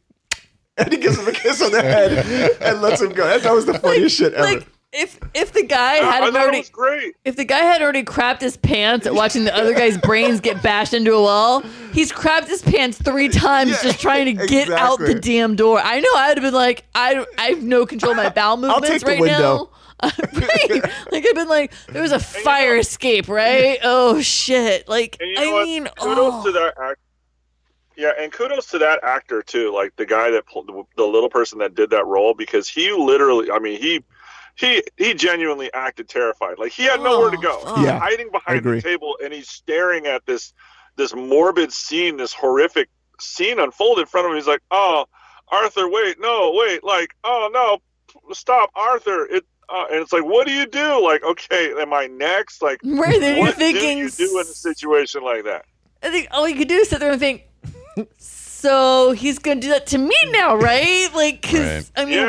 And he gives him a kiss on the head and lets him go. That was the funniest shit ever. Like, if the guy hadn't already, was great. If the guy had already crapped his pants at watching the other guy's brains get bashed into a wall, he's crapped his pants 3 times just trying to get out the damn door. I know I'd have been like, I have no control of my bowel movements take the right window. now. Right? Like I've been like, there was a fire escape, right? Oh shit! Like And you know what? mean, kudos to that actor. Yeah, and kudos to that actor too, like the guy that pulled the little person that did that role, because he literally, I mean, he genuinely acted terrified. Like he had nowhere to go. He's hiding behind the table, and he's staring at this morbid scene, this horrific scene unfold in front of him. He's like, "Oh, Arthur, wait, like, oh no, stop, Arthur!" And it's like, what do you do? Like, okay, am I next? Like, right then you're what thinking, do you do in a situation like that? I think all you could do is sit there and think, so he's gonna do that to me now, right? Like, because I mean,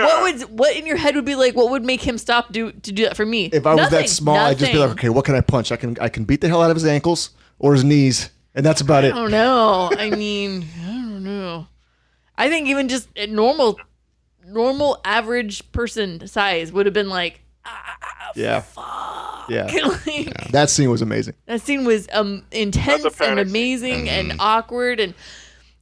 what in your head would be like? What would make him stop to do that for me? If I was that small, I'd just be like, "Okay, what can I punch? I can beat the hell out of his ankles or his knees, and that's about it." I don't know. I mean, I don't know. I think even just a normal average person size would have been like, fuck. Yeah. Like, that scene was amazing. That scene was intense and amazing and awkward, and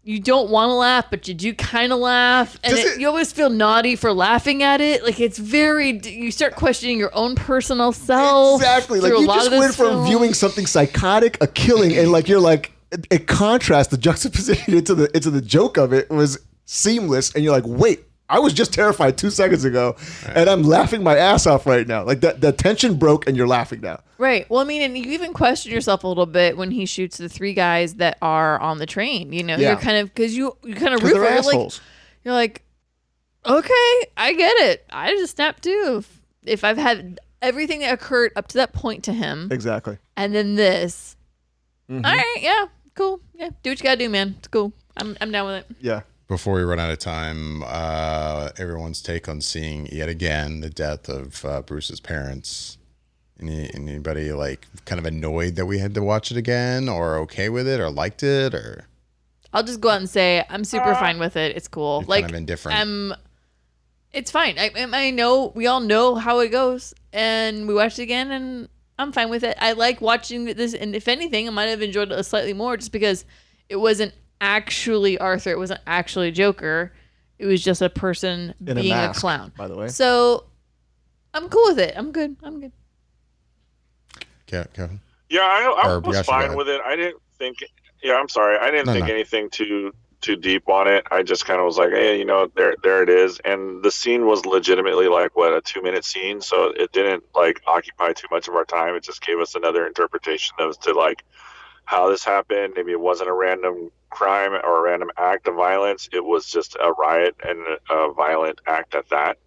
you don't want to laugh, but you do kind of laugh, and you always feel naughty for laughing at it. Like it's you start questioning your own personal self. Exactly. Like you just went from viewing something psychotic, a killing, and like you're like, it contrast, the juxtaposition into the joke of it was seamless, and you're like, wait, I was just terrified 2 seconds ago, and I'm laughing my ass off right now. Like the tension broke, and you're laughing now. Right. Well, I mean, and you even question yourself a little bit when he shoots the 3 guys that are on the train. You know, you're kind of because you kind of root for it. You're like, okay, I get it. I just snapped too. If I've had everything that occurred up to that point to him, exactly, and then this, all right, yeah, cool, yeah, do what you gotta do, man. It's cool. I'm down with it. Yeah. Before we run out of time, everyone's take on seeing yet again the death of Bruce's parents. Anybody like kind of annoyed that we had to watch it again, or okay with it, or liked it, or? I'll just go out and say I'm super fine with it. It's cool. Like kind of indifferent. It's fine. I know we all know how it goes, and we watched it again, and I'm fine with it. I like watching this, and if anything, I might have enjoyed it slightly more just because it wasn't actually Arthur. It wasn't actually Joker. It was just a person being a clown. By the way, so I'm cool with it. I'm good. Kevin? Yeah, I was fine with it. I didn't think. Yeah, I'm sorry. I didn't think anything too deep on it. I just kind of was like, hey, you know, there it is. And the scene was legitimately like a 2-minute scene, so it didn't like occupy too much of our time. It just gave us another interpretation as to like how this happened. Maybe it wasn't a random crime or a random act of violence. It was just a riot and a violent act at that.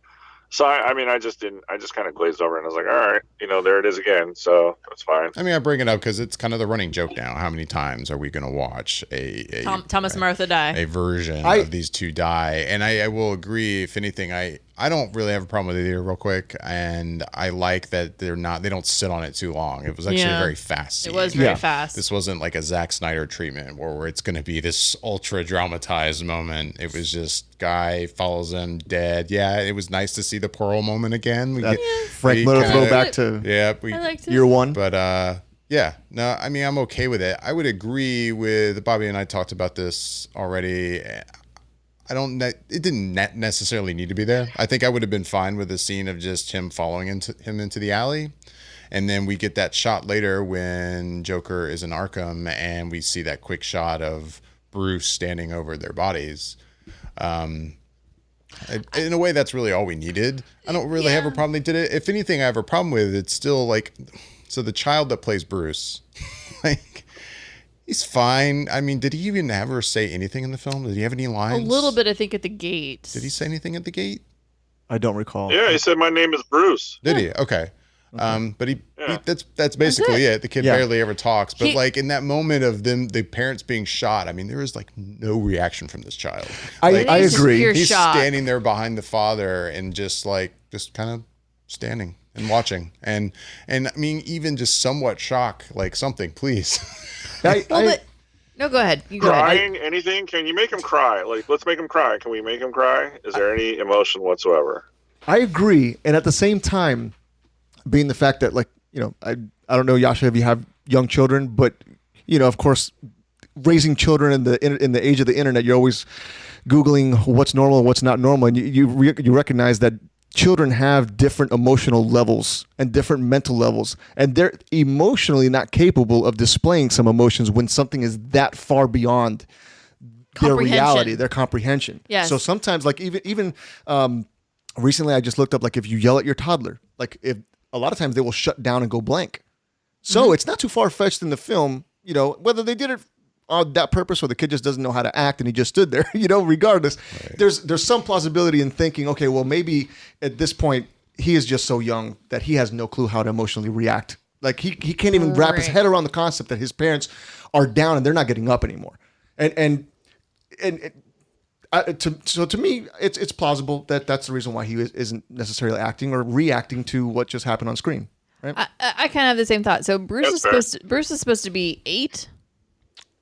So, I mean, I just kind of glazed over and I was like, all right, you know, there it is again. So it's fine. I mean, I bring it up because it's kind of the running joke now. How many times are we going to watch Thomas and Martha die? A version of these two die. And I will agree, if anything, I don't really have a problem with it either, real quick. And I like that they don't sit on it too long. It was actually a very fast scene. It was very fast. This wasn't like a Zack Snyder treatment where it's going to be this ultra dramatized moment. It was just guy follows him dead. Yeah, it was nice to see the Pearl moment again. Frank Miller throwback to year one. But no, I mean, I'm okay with it. I would agree with Bobby, and I talked about this already. It didn't necessarily need to be there. I think I would have been fine with the scene of just him following him into the alley. And then we get that shot later when Joker is in Arkham and we see that quick shot of Bruce standing over their bodies. In a way, that's really all we needed. I don't really have a problem they did it. If anything, I have a problem with it. It's still like, so the child that plays Bruce, like, he's fine. I mean, did he even ever say anything in the film? Did he have any lines? A little bit, I think, at the gate. Did he say anything at the gate? I don't recall. Yeah, he said, "My name is Bruce." Did he? Okay. But that's basically it. The kid barely ever talks. But like in that moment of the parents being shot, I mean, there was like no reaction from this child. I agree. He's shock. standing there behind the father and just kind of standing and watching. And I mean, even just somewhat shock, like something, please. No, go ahead. You go Crying, ahead. anything? Can you make him cry? Like, let's make him cry. Can we make him cry? Is there any emotion whatsoever? I agree. And at the same time, being the fact that, like, you know, I don't know, Jascha, if you have young children, but, you know, of course, raising children in the age of the internet, you're always Googling what's normal and what's not normal. And you recognize that children have different emotional levels and different mental levels, and they're emotionally not capable of displaying some emotions when something is that far beyond their reality, their comprehension. Yes. So sometimes, like, even recently I just looked up, like, if you yell at your toddler, like, if a lot of times they will shut down and go blank. So it's not too far-fetched in the film, you know, whether they did it on that purpose or the kid just doesn't know how to act and he just stood there, you know, regardless. Right. There's some plausibility in thinking, okay, well, maybe at this point he is just so young that he has no clue how to emotionally react. Like, he can't even wrap his head around the concept that his parents are down and they're not getting up anymore. So to me, it's plausible that that's the reason why he isn't necessarily acting or reacting to what just happened on screen. Right? I kind of have the same thought. So Bruce is supposed to be 8.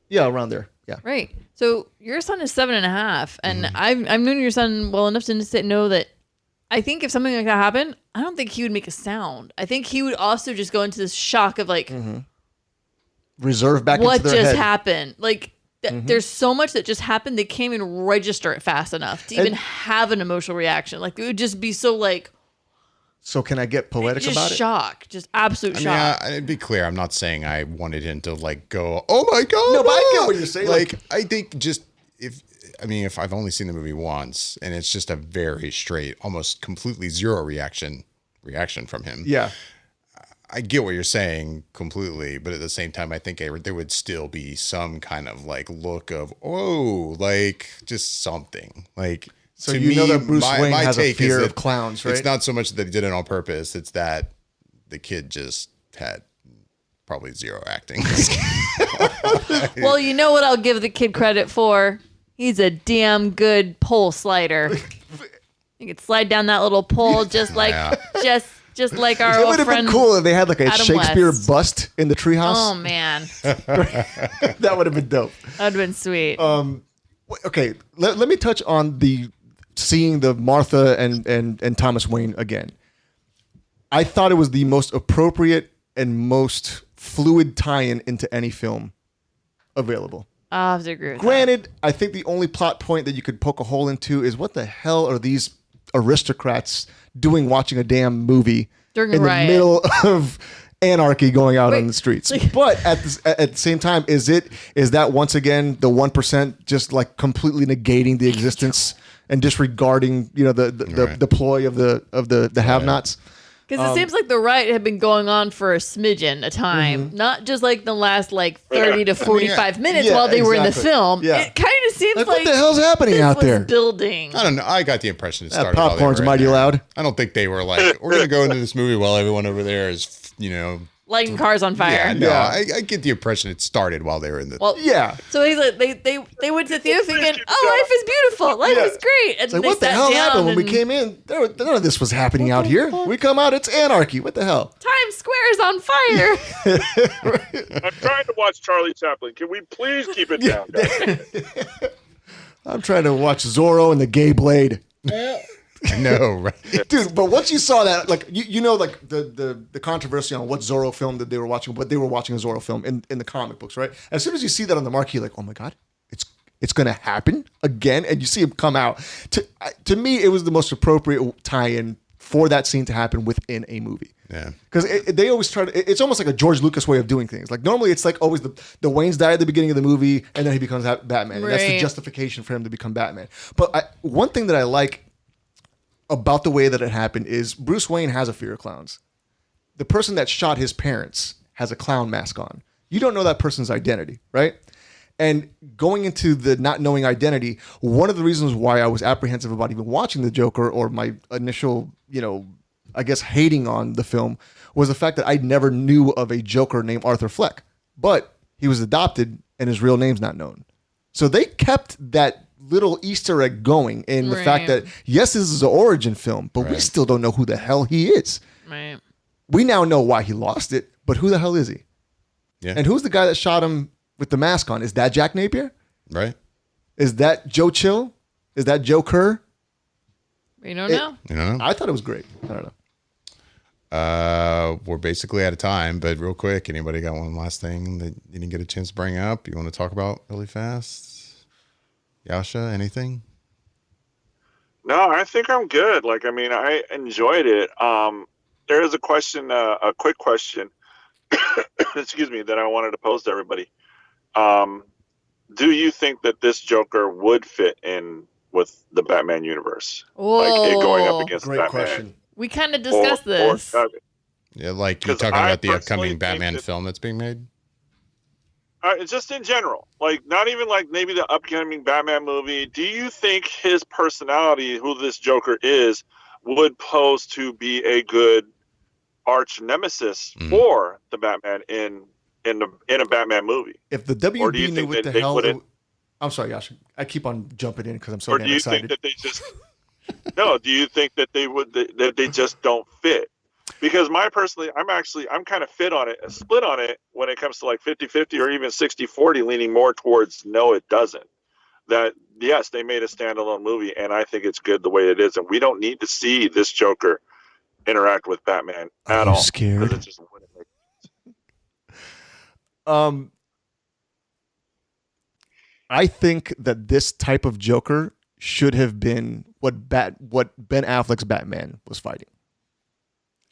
Yeah, around there. Yeah. Right. So your son is 7.5, and I've known your son well enough to know that I think if something like that happened, I don't think he would make a sound. I think he would also just go into this shock of like, reserve back what into their just head. happened. Like, there's so much that just happened. They can't even register it fast enough to even have an emotional reaction. Like, it would just be so like. So can I get poetic just about it? Shock, just absolute shock. I mean, to be clear, I'm not saying I wanted him to like go, oh my God. No, but I get what you're saying. Like, I think just if I've only seen the movie once and it's just a very straight, almost completely zero reaction from him. Yeah. I get what you're saying completely, but at the same time, I think there would still be some kind of like look of, oh, like just something like. So you know that Bruce Wayne has a fear of clowns, right? It's not so much that he did it on purpose. It's that the kid just had probably zero acting. Well, you know what I'll give the kid credit for? He's a damn good pole slider. You could slide down that little pole just like just like our old friend. It would have been cool if they had like a Adam Shakespeare West. Bust in the treehouse. Oh man, that would have been dope. That'd have been sweet. Okay, let me touch on seeing the Martha and Thomas Wayne again. I thought it was the most appropriate and most fluid tie-in into any film available. I have to agree with Granted, I think the only plot point that you could poke a hole into is what the hell are these aristocrats doing watching a damn movie During in a the riot. middle of anarchy going out on the streets? But at the same time, is that once again the 1% just like completely negating the existence and disregarding, you know, the ploy of the have-nots? Because it seems like the riot had been going on for a smidgen of time, not just like the last like 30 to 45 minutes while they were in the film. Yeah. It kind of seems like what the hell's happening out there? Building. I don't know. I got the impression it started. That popcorn's mighty loud. I don't think they were like, we're going to go into this movie while everyone over there is, you know, lighting cars on fire. Yeah, no, I get the impression it started while they were in the. Well, yeah. So he's like, they went to the theater thinking, "Oh, life is beautiful, life is great." And like, they what the sat hell down happened when we came in? None of this was happening out here. We come out, it's anarchy. What the hell? Times Square is on fire. I'm trying to watch Charlie Chaplin. Can we please keep it down, guys? I'm trying to watch Zorro and the Gay Blade. I know, right? Dude, but once you saw that, like, you know, like the controversy on what Zorro film that they were watching, but they were watching a Zorro film in the comic books, right? As soon as you see that on the marquee, you're like, oh my God, it's going to happen again, and you see him come out. To me, it was the most appropriate tie-in for that scene to happen within a movie. Yeah, because they always try to. It's almost like a George Lucas way of doing things. Like normally, it's like always the Waynes die at the beginning of the movie, and then he becomes Batman. And that's the justification for him to become Batman. But one thing that I like about the way that it happened is Bruce Wayne has a fear of clowns. The person that shot his parents has a clown mask on. You don't know that person's identity, right? And going into the not knowing identity, one of the reasons why I was apprehensive about even watching The Joker, or my initial, I guess hating on the film, was the fact that I never knew of a Joker named Arthur Fleck. But he was adopted and his real name's not known. So they kept that little Easter egg going in the fact that, yes, this is an origin film, but we still don't know who the hell he is. Right. We now know why he lost it, but who the hell is he? Yeah. And who's the guy that shot him with the mask on? Is that Jack Napier? Right. Is that Joe Chill? Is that Joe Kerr? We don't know. You know? I thought it was great. I don't know. We're basically out of time, but real quick, anybody got one last thing that you didn't get a chance to bring up you want to talk about really fast? Jascha, anything? No, I think I'm good. I enjoyed it. There is a question, a quick question, excuse me, that I wanted to pose to everybody. Do you think that this Joker would fit in with the Batman universe? Like it going up against great Batman? question. We kind of discussed this. Yeah, like you're talking about the upcoming Batman film that's being made? Just in general, like not even like maybe the upcoming Batman movie. Do you think his personality, who this Joker is, would pose to be a good arch nemesis for the Batman in a Batman movie? If the WB knew what the hell... I'm sorry, Jascha. I keep on jumping in because I'm so damn excited. Or do you think that they just... No, do you think that they just don't fit? Because I'm kind of split on it when it comes to like 50-50 or even 60-40, leaning more towards no, it doesn't. That, yes, they made a standalone movie, and I think it's good the way it is, and we don't need to see this Joker interact with Batman at all. Scared? Because it just wouldn't make sense. I think that this type of Joker should have been what Ben Affleck's Batman was fighting.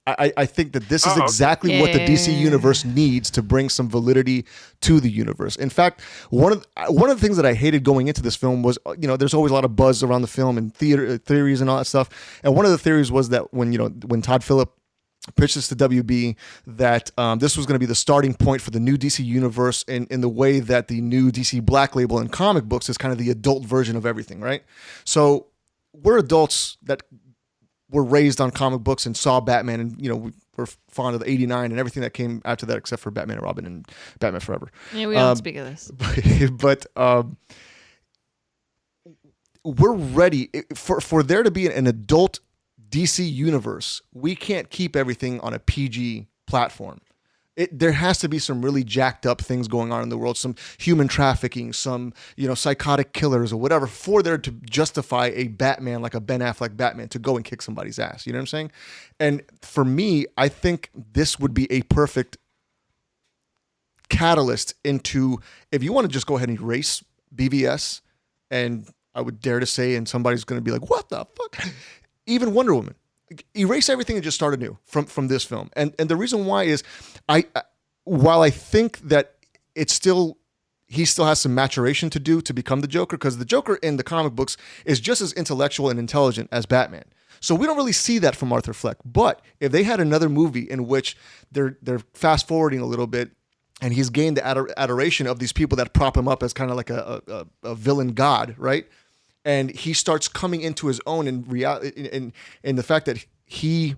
I think that this is exactly what the DC universe needs to bring some validity to the universe. In fact, one of the things that I hated going into this film was, there's always a lot of buzz around the film and theories and all that stuff. And one of the theories was that when Todd Phillip pitched this to WB, that this was going to be the starting point for the new DC universe in the way that the new DC Black Label in comic books is kind of the adult version of everything, right? So we're adults that were raised on comic books and saw Batman, and we're fond of the '89 and everything that came after that, except for Batman and Robin and Batman Forever. Yeah, we don't speak of this. But we're ready for there to be an adult DC universe. We can't keep everything on a PG platform. There has to be some really jacked up things going on in the world, some human trafficking, some psychotic killers or whatever, for there to justify a Batman like a Ben Affleck Batman to go and kick somebody's ass. You know what I'm saying? And for me, I think this would be a perfect catalyst into, if you want to just go ahead and erase BVS, and I would dare to say, and somebody's going to be like, what the fuck? Even Wonder Woman. Erase everything and just start anew from this film. And the reason why is, while I think that he still has some maturation to do to become the Joker, because the Joker in the comic books is just as intellectual and intelligent as Batman. So we don't really see that from Arthur Fleck. But if they had another movie in which they're fast forwarding a little bit, and he's gained the adoration of these people that prop him up as kind of like a villain god, right? And he starts coming into his own in reality, in the fact that he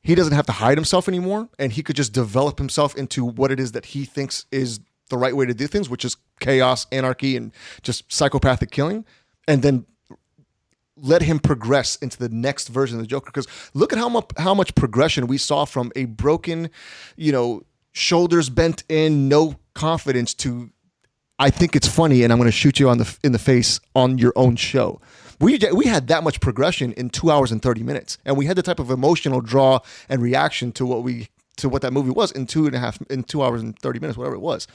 doesn't have to hide himself anymore, and he could just develop himself into what it is that he thinks is the right way to do things, which is chaos, anarchy, and just psychopathic killing, and then let him progress into the next version of the Joker. Because look at how much progression we saw from a broken, shoulders bent in, no confidence, to I think it's funny, and I'm going to shoot you in the face on your own show. We had that much progression in 2 hours and 30 minutes, and we had the type of emotional draw and reaction to what that movie was in 2 hours and 30 minutes, whatever it was.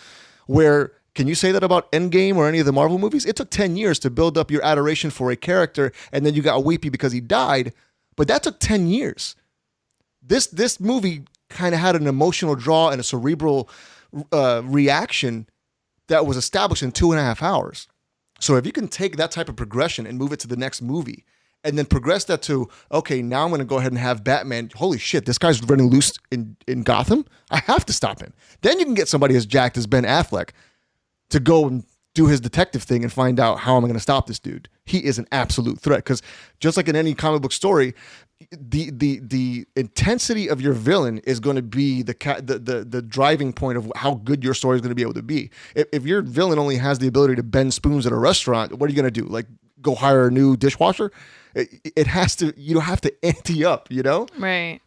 Where Can you say that about Endgame or any of the Marvel movies? It took 10 years to build up your adoration for a character, and then you got weepy because he died, but that took 10 years. This movie kind of had an emotional draw and a cerebral reaction that was established in 2.5 hours. So if you can take that type of progression and move it to the next movie, and then progress that to, okay, now I'm going to go ahead and have Batman. Holy shit, this guy's running loose in Gotham. I have to stop him. Then you can get somebody as jacked as Ben Affleck to go and do his detective thing and find out how am I going to stop this dude. He is an absolute threat, because just like in any comic book story, the intensity of your villain is going to be the driving point of how good your story is going to be able to be. If your villain only has the ability to bend spoons at a restaurant, what are you going to do? Like go hire a new dishwasher? It has to. You have to ante up. You know, right?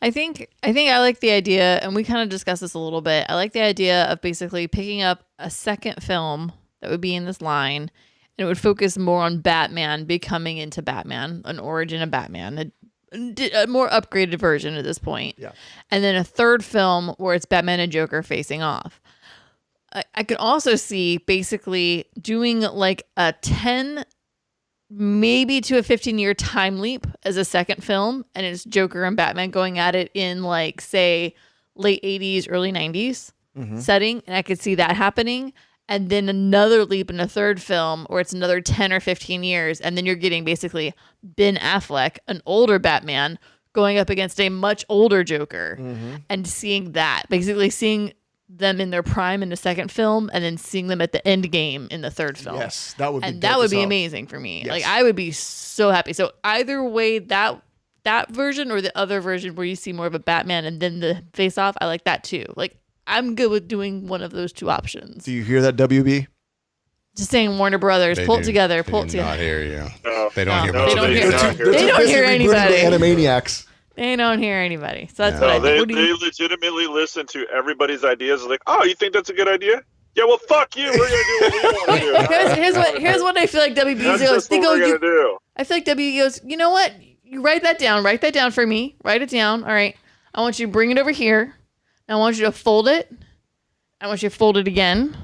I think I like the idea, and we kind of discussed this a little bit. I like the idea of basically picking up a second film that would be in this line, and it would focus more on Batman becoming into Batman, an origin of Batman, a more upgraded version at this point. Yeah. And then a third film where it's Batman and Joker facing off. I could also see basically doing like a 10, maybe to a 15-year time leap as a second film, and it's Joker and Batman going at it in like, say, late 80s, early 90s setting, and I could see that happening. And then another leap in a third film where it's another 10 or 15 years, and then you're getting basically Ben Affleck, an older Batman, going up against a much older Joker, and seeing that, basically seeing them in their prime in the second film, and then seeing them at the end game in the third film. Yes, that would be and that would be amazing for me. Yes. Like I would be so happy. So either way, that version or the other version where you see more of a Batman and then the face off, I like that too. Like I'm good with doing one of those two options. Do you hear that, WB? Just saying, Warner Brothers, pull it together. They do not hear you. No. They don't hear No, much. they don't hear- They don't hear anybody. Animaniacs. They don't hear anybody. So that's No, what I They think. What do you- legitimately listen to everybody's ideas. Like, oh, you think that's a good idea? Yeah, well, fuck you. We're gonna do what we want to do. here's what I feel like WB That's goes. just what we're gonna do. I feel like WB goes, you know what? You write that down. Write that down for me. Write it down. All right. I want you to bring it over here. I want you to fold it. I want you to fold it again.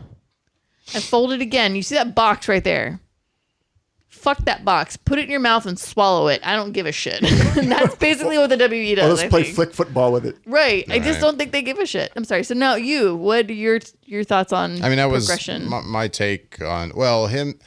And fold it again. You see that box right there? Fuck that box. Put it in your mouth and swallow it. I don't give a shit. That's basically what the WB does. Let's play flick football with it. Right. I just Right. don't think they give a shit. I'm sorry. So now what are your thoughts on I mean, that was progression? my take on, well, him.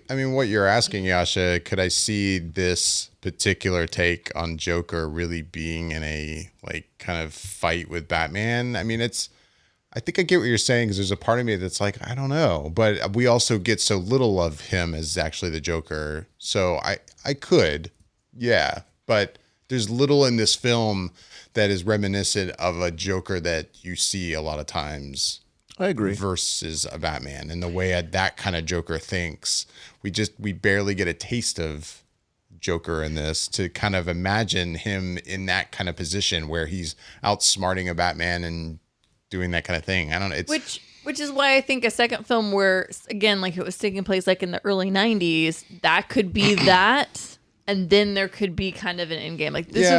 I mean, what you're asking, Jascha, could I see this particular take on Joker really being in a like kind of fight with Batman? I mean, I think I get what you're saying, because there's a part of me that's like, I don't know, but we also get so little of him as actually the Joker. So I could, yeah, but there's little in this film that is reminiscent of a Joker that you see a lot of times. I agree. Versus a Batman, and the way that kind of Joker thinks. We barely get a taste of Joker in this to kind of imagine him in that kind of position where he's outsmarting a Batman and doing that kind of thing. I don't know. Which is why I think a second film where, again, like it was taking place like in the early 90s, that could be that. And then there could be kind of an end game. Like this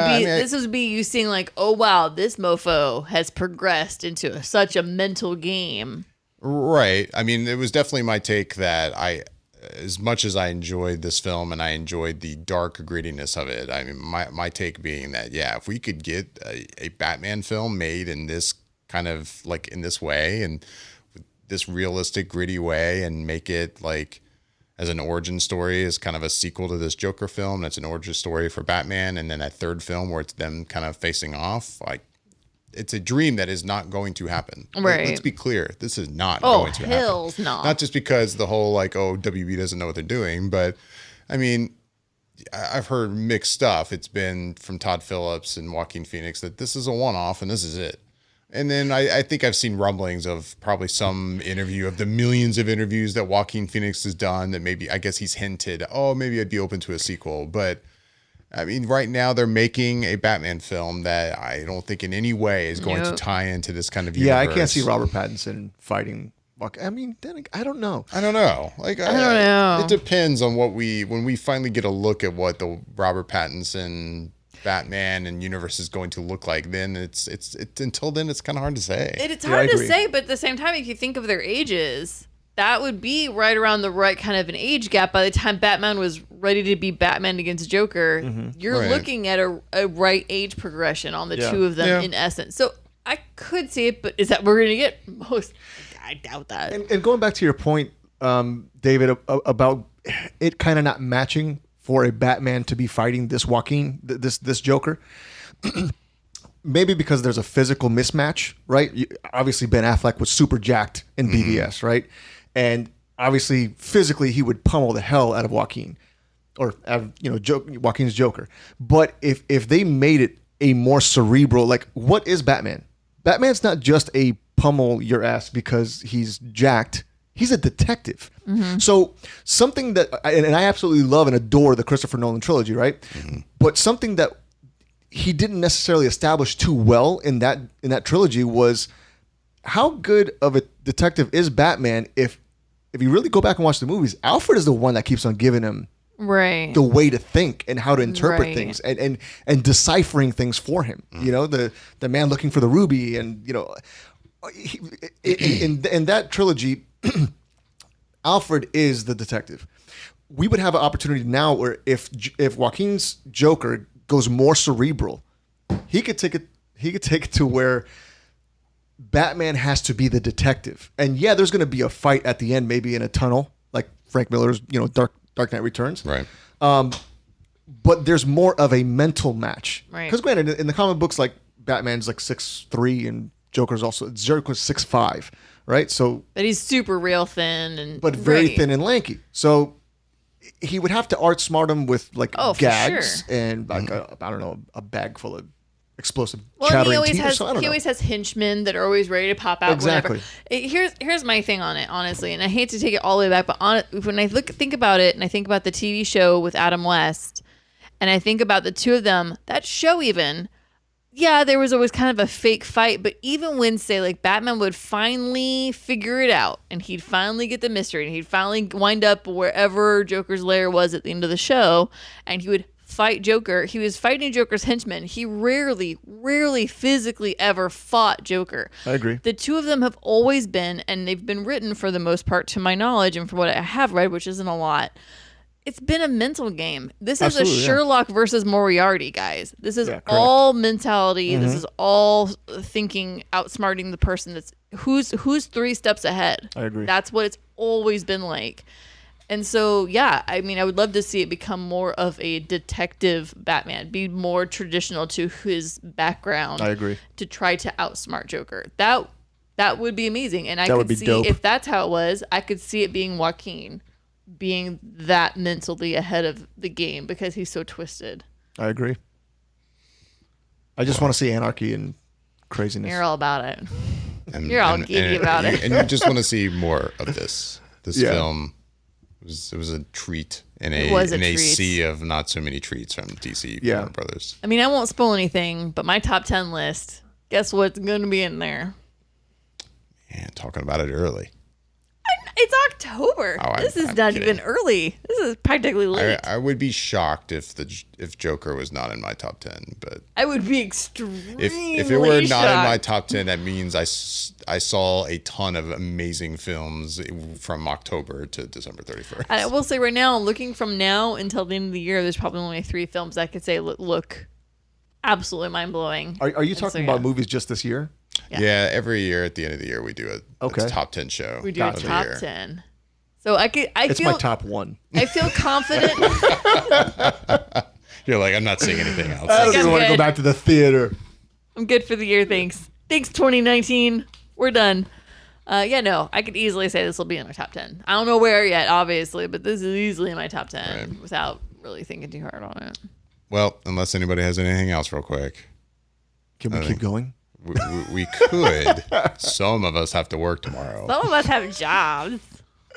would be you seeing like, oh wow, this mofo has progressed into such a mental game. Right. I mean, it was definitely my take that as much as I enjoyed this film and I enjoyed the dark grittiness of it, I mean, my take being that, yeah, if we could get a Batman film made in this kind of like in this way and this realistic gritty way, and make it like as an origin story, is kind of a sequel to this Joker film. That's an origin story for Batman. And then that third film where it's them kind of facing off. Like, it's a dream that is not going to happen. Right. Let's be clear. This is not going to happen. Oh, hell's no. Not just because the whole like, oh, WB doesn't know what they're doing. But I mean, I've heard mixed stuff. It's been from Todd Phillips and Joaquin Phoenix that this is a one-off and this is it. And then I think I've seen rumblings of probably some interview of the millions of interviews that Joaquin Phoenix has done that maybe, I guess he's hinted, oh, maybe I'd be open to a sequel. But I mean, right now they're making a Batman film that I don't think in any way is going to tie into this kind of universe. Yeah, I can't see Robert Pattinson fighting. I mean, I don't know. I don't know. Like, I don't know. It depends on when we finally get a look at what the Robert Pattinson Batman and universe is going to look like, then it's until then it's kind of hard to say. It's hard to say, but at the same time, if you think of their ages, that would be right around the right kind of an age gap. By the time Batman was ready to be Batman against Joker, you're looking at a right age progression on the two of them in essence. So I could see it, but is that what we're going to get? Most, I doubt that. And going back to your point, David, about it kind of not matching for a Batman to be fighting this Joaquin, this Joker. Maybe because there's a physical mismatch, right? Obviously, Ben Affleck was super jacked in BVS, right? And obviously, physically, he would pummel the hell out of Joaquin, or Joaquin's Joker. But if they made it a more cerebral, like, what is Batman? Batman's not just a pummel your ass because he's jacked. He's a detective. So something that, and I absolutely love and adore the Christopher Nolan trilogy, right? But something that he didn't necessarily establish too well in that trilogy was how good of a detective is Batman. If you really go back and watch the movies, Alfred is the one that keeps on giving him the way to think and how to interpret things and deciphering things for him. You know, the man looking for the ruby, and in that trilogy, Alfred is the detective. We would have an opportunity now where if Joaquin's Joker goes more cerebral, he could take it to where Batman has to be the detective. And yeah, there's going to be a fight at the end, maybe in a tunnel, like Frank Miller's, Dark Knight Returns. Right. But there's more of a mental match. Right. Because granted, in the comic books, like Batman's like 6'3" and Joker's 6'5", right? So, but he's super real thin but very thin and lanky. So he would have to outsmart him with like gags and like a bag full of explosive chattering teeth. He always has henchmen that are always ready to pop out. Exactly. Whenever. Here's my thing on it, honestly, and I hate to take it all the way back, but when I think about it, and I think about the TV show with Adam West, and I think about the two of them, that show even. Yeah, there was always kind of a fake fight, but even when, say, like Batman would finally figure it out and he'd finally get the mystery and he'd finally wind up wherever Joker's lair was at the end of the show and he would fight Joker, he was fighting Joker's henchmen. He rarely physically ever fought Joker. I agree. The two of them have always been, and they've been written for the most part to my knowledge and from what I have read, which isn't a lot, it's been a mental game. This is a Sherlock versus Moriarty, guys. This is all mentality. This is all thinking, outsmarting the person that's who's 3 steps ahead. I agree. That's what it's always been like. And so, yeah, I mean, I would love to see it become more of a detective Batman, be more traditional to his background. I agree. To try to outsmart Joker. That would be amazing. And I could see, dope. If that's how it was, I could see it being Joaquin being that mentally ahead of the game because he's so twisted. I agree. I just want to see anarchy and craziness. You're all about it. You're all geeky about it. And you just want to see more of this. This film it was a treat in a sea of not so many treats from DC Warner Brothers. I mean, I won't spoil anything, but my top 10 list, guess what's going to be in there? Man, talking about it early. It's October. This is not even early. This is practically late. I would be shocked if Joker was not in my top 10, but I would be extremely if it were not in my top 10, that means I saw a ton of amazing films from October to December 31st. I will say right now, looking from now until the end of the year, there's probably only 3 films I could say look absolutely mind blowing. Are you talking about movies just this year? Yeah, every year at the end of the year we do a top 10 show. We do a top 10. So it's my top 1. I feel confident. You're like, I'm not seeing anything else. I don't even want to go back to the theater. I'm good for the year, thanks. Thanks 2019. We're done. I could easily say this will be in my top 10. I don't know where yet, obviously, but this is easily in my top 10 without really thinking too hard on it. Well, unless anybody has anything else real quick. Can we keep going? We could. Some of us have to work tomorrow. Some of us have jobs.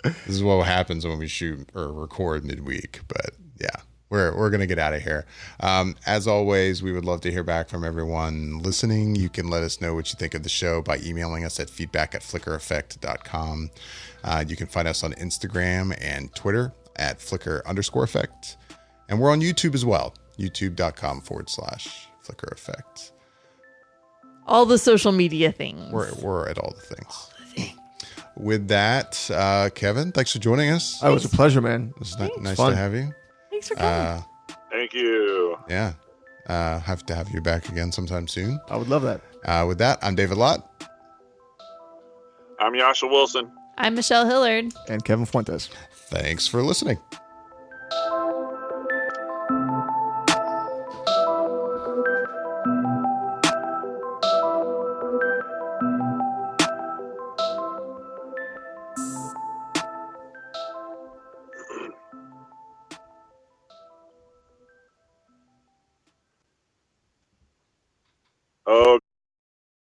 This is what happens when we shoot or record midweek. But yeah, we're going to get out of here. As always, we would love to hear back from everyone listening. You can let us know what you think of the show by emailing us at feedback@flickereffect.com. You can find us on Instagram and Twitter at @Flicker_effect. And we're on YouTube as well. youtube.com/Flicker Effect. All the social media things. We're at all the things. With that, Kevin, thanks for joining us. Oh, it was a pleasure, man. It was nice to have you. Thanks for coming. Thank you. Yeah. Have to have you back again sometime soon. I would love that. With that, I'm David Lott. I'm Jascha Wilson. I'm Michelle Hillard. And Kevin Fuentes. Thanks for listening.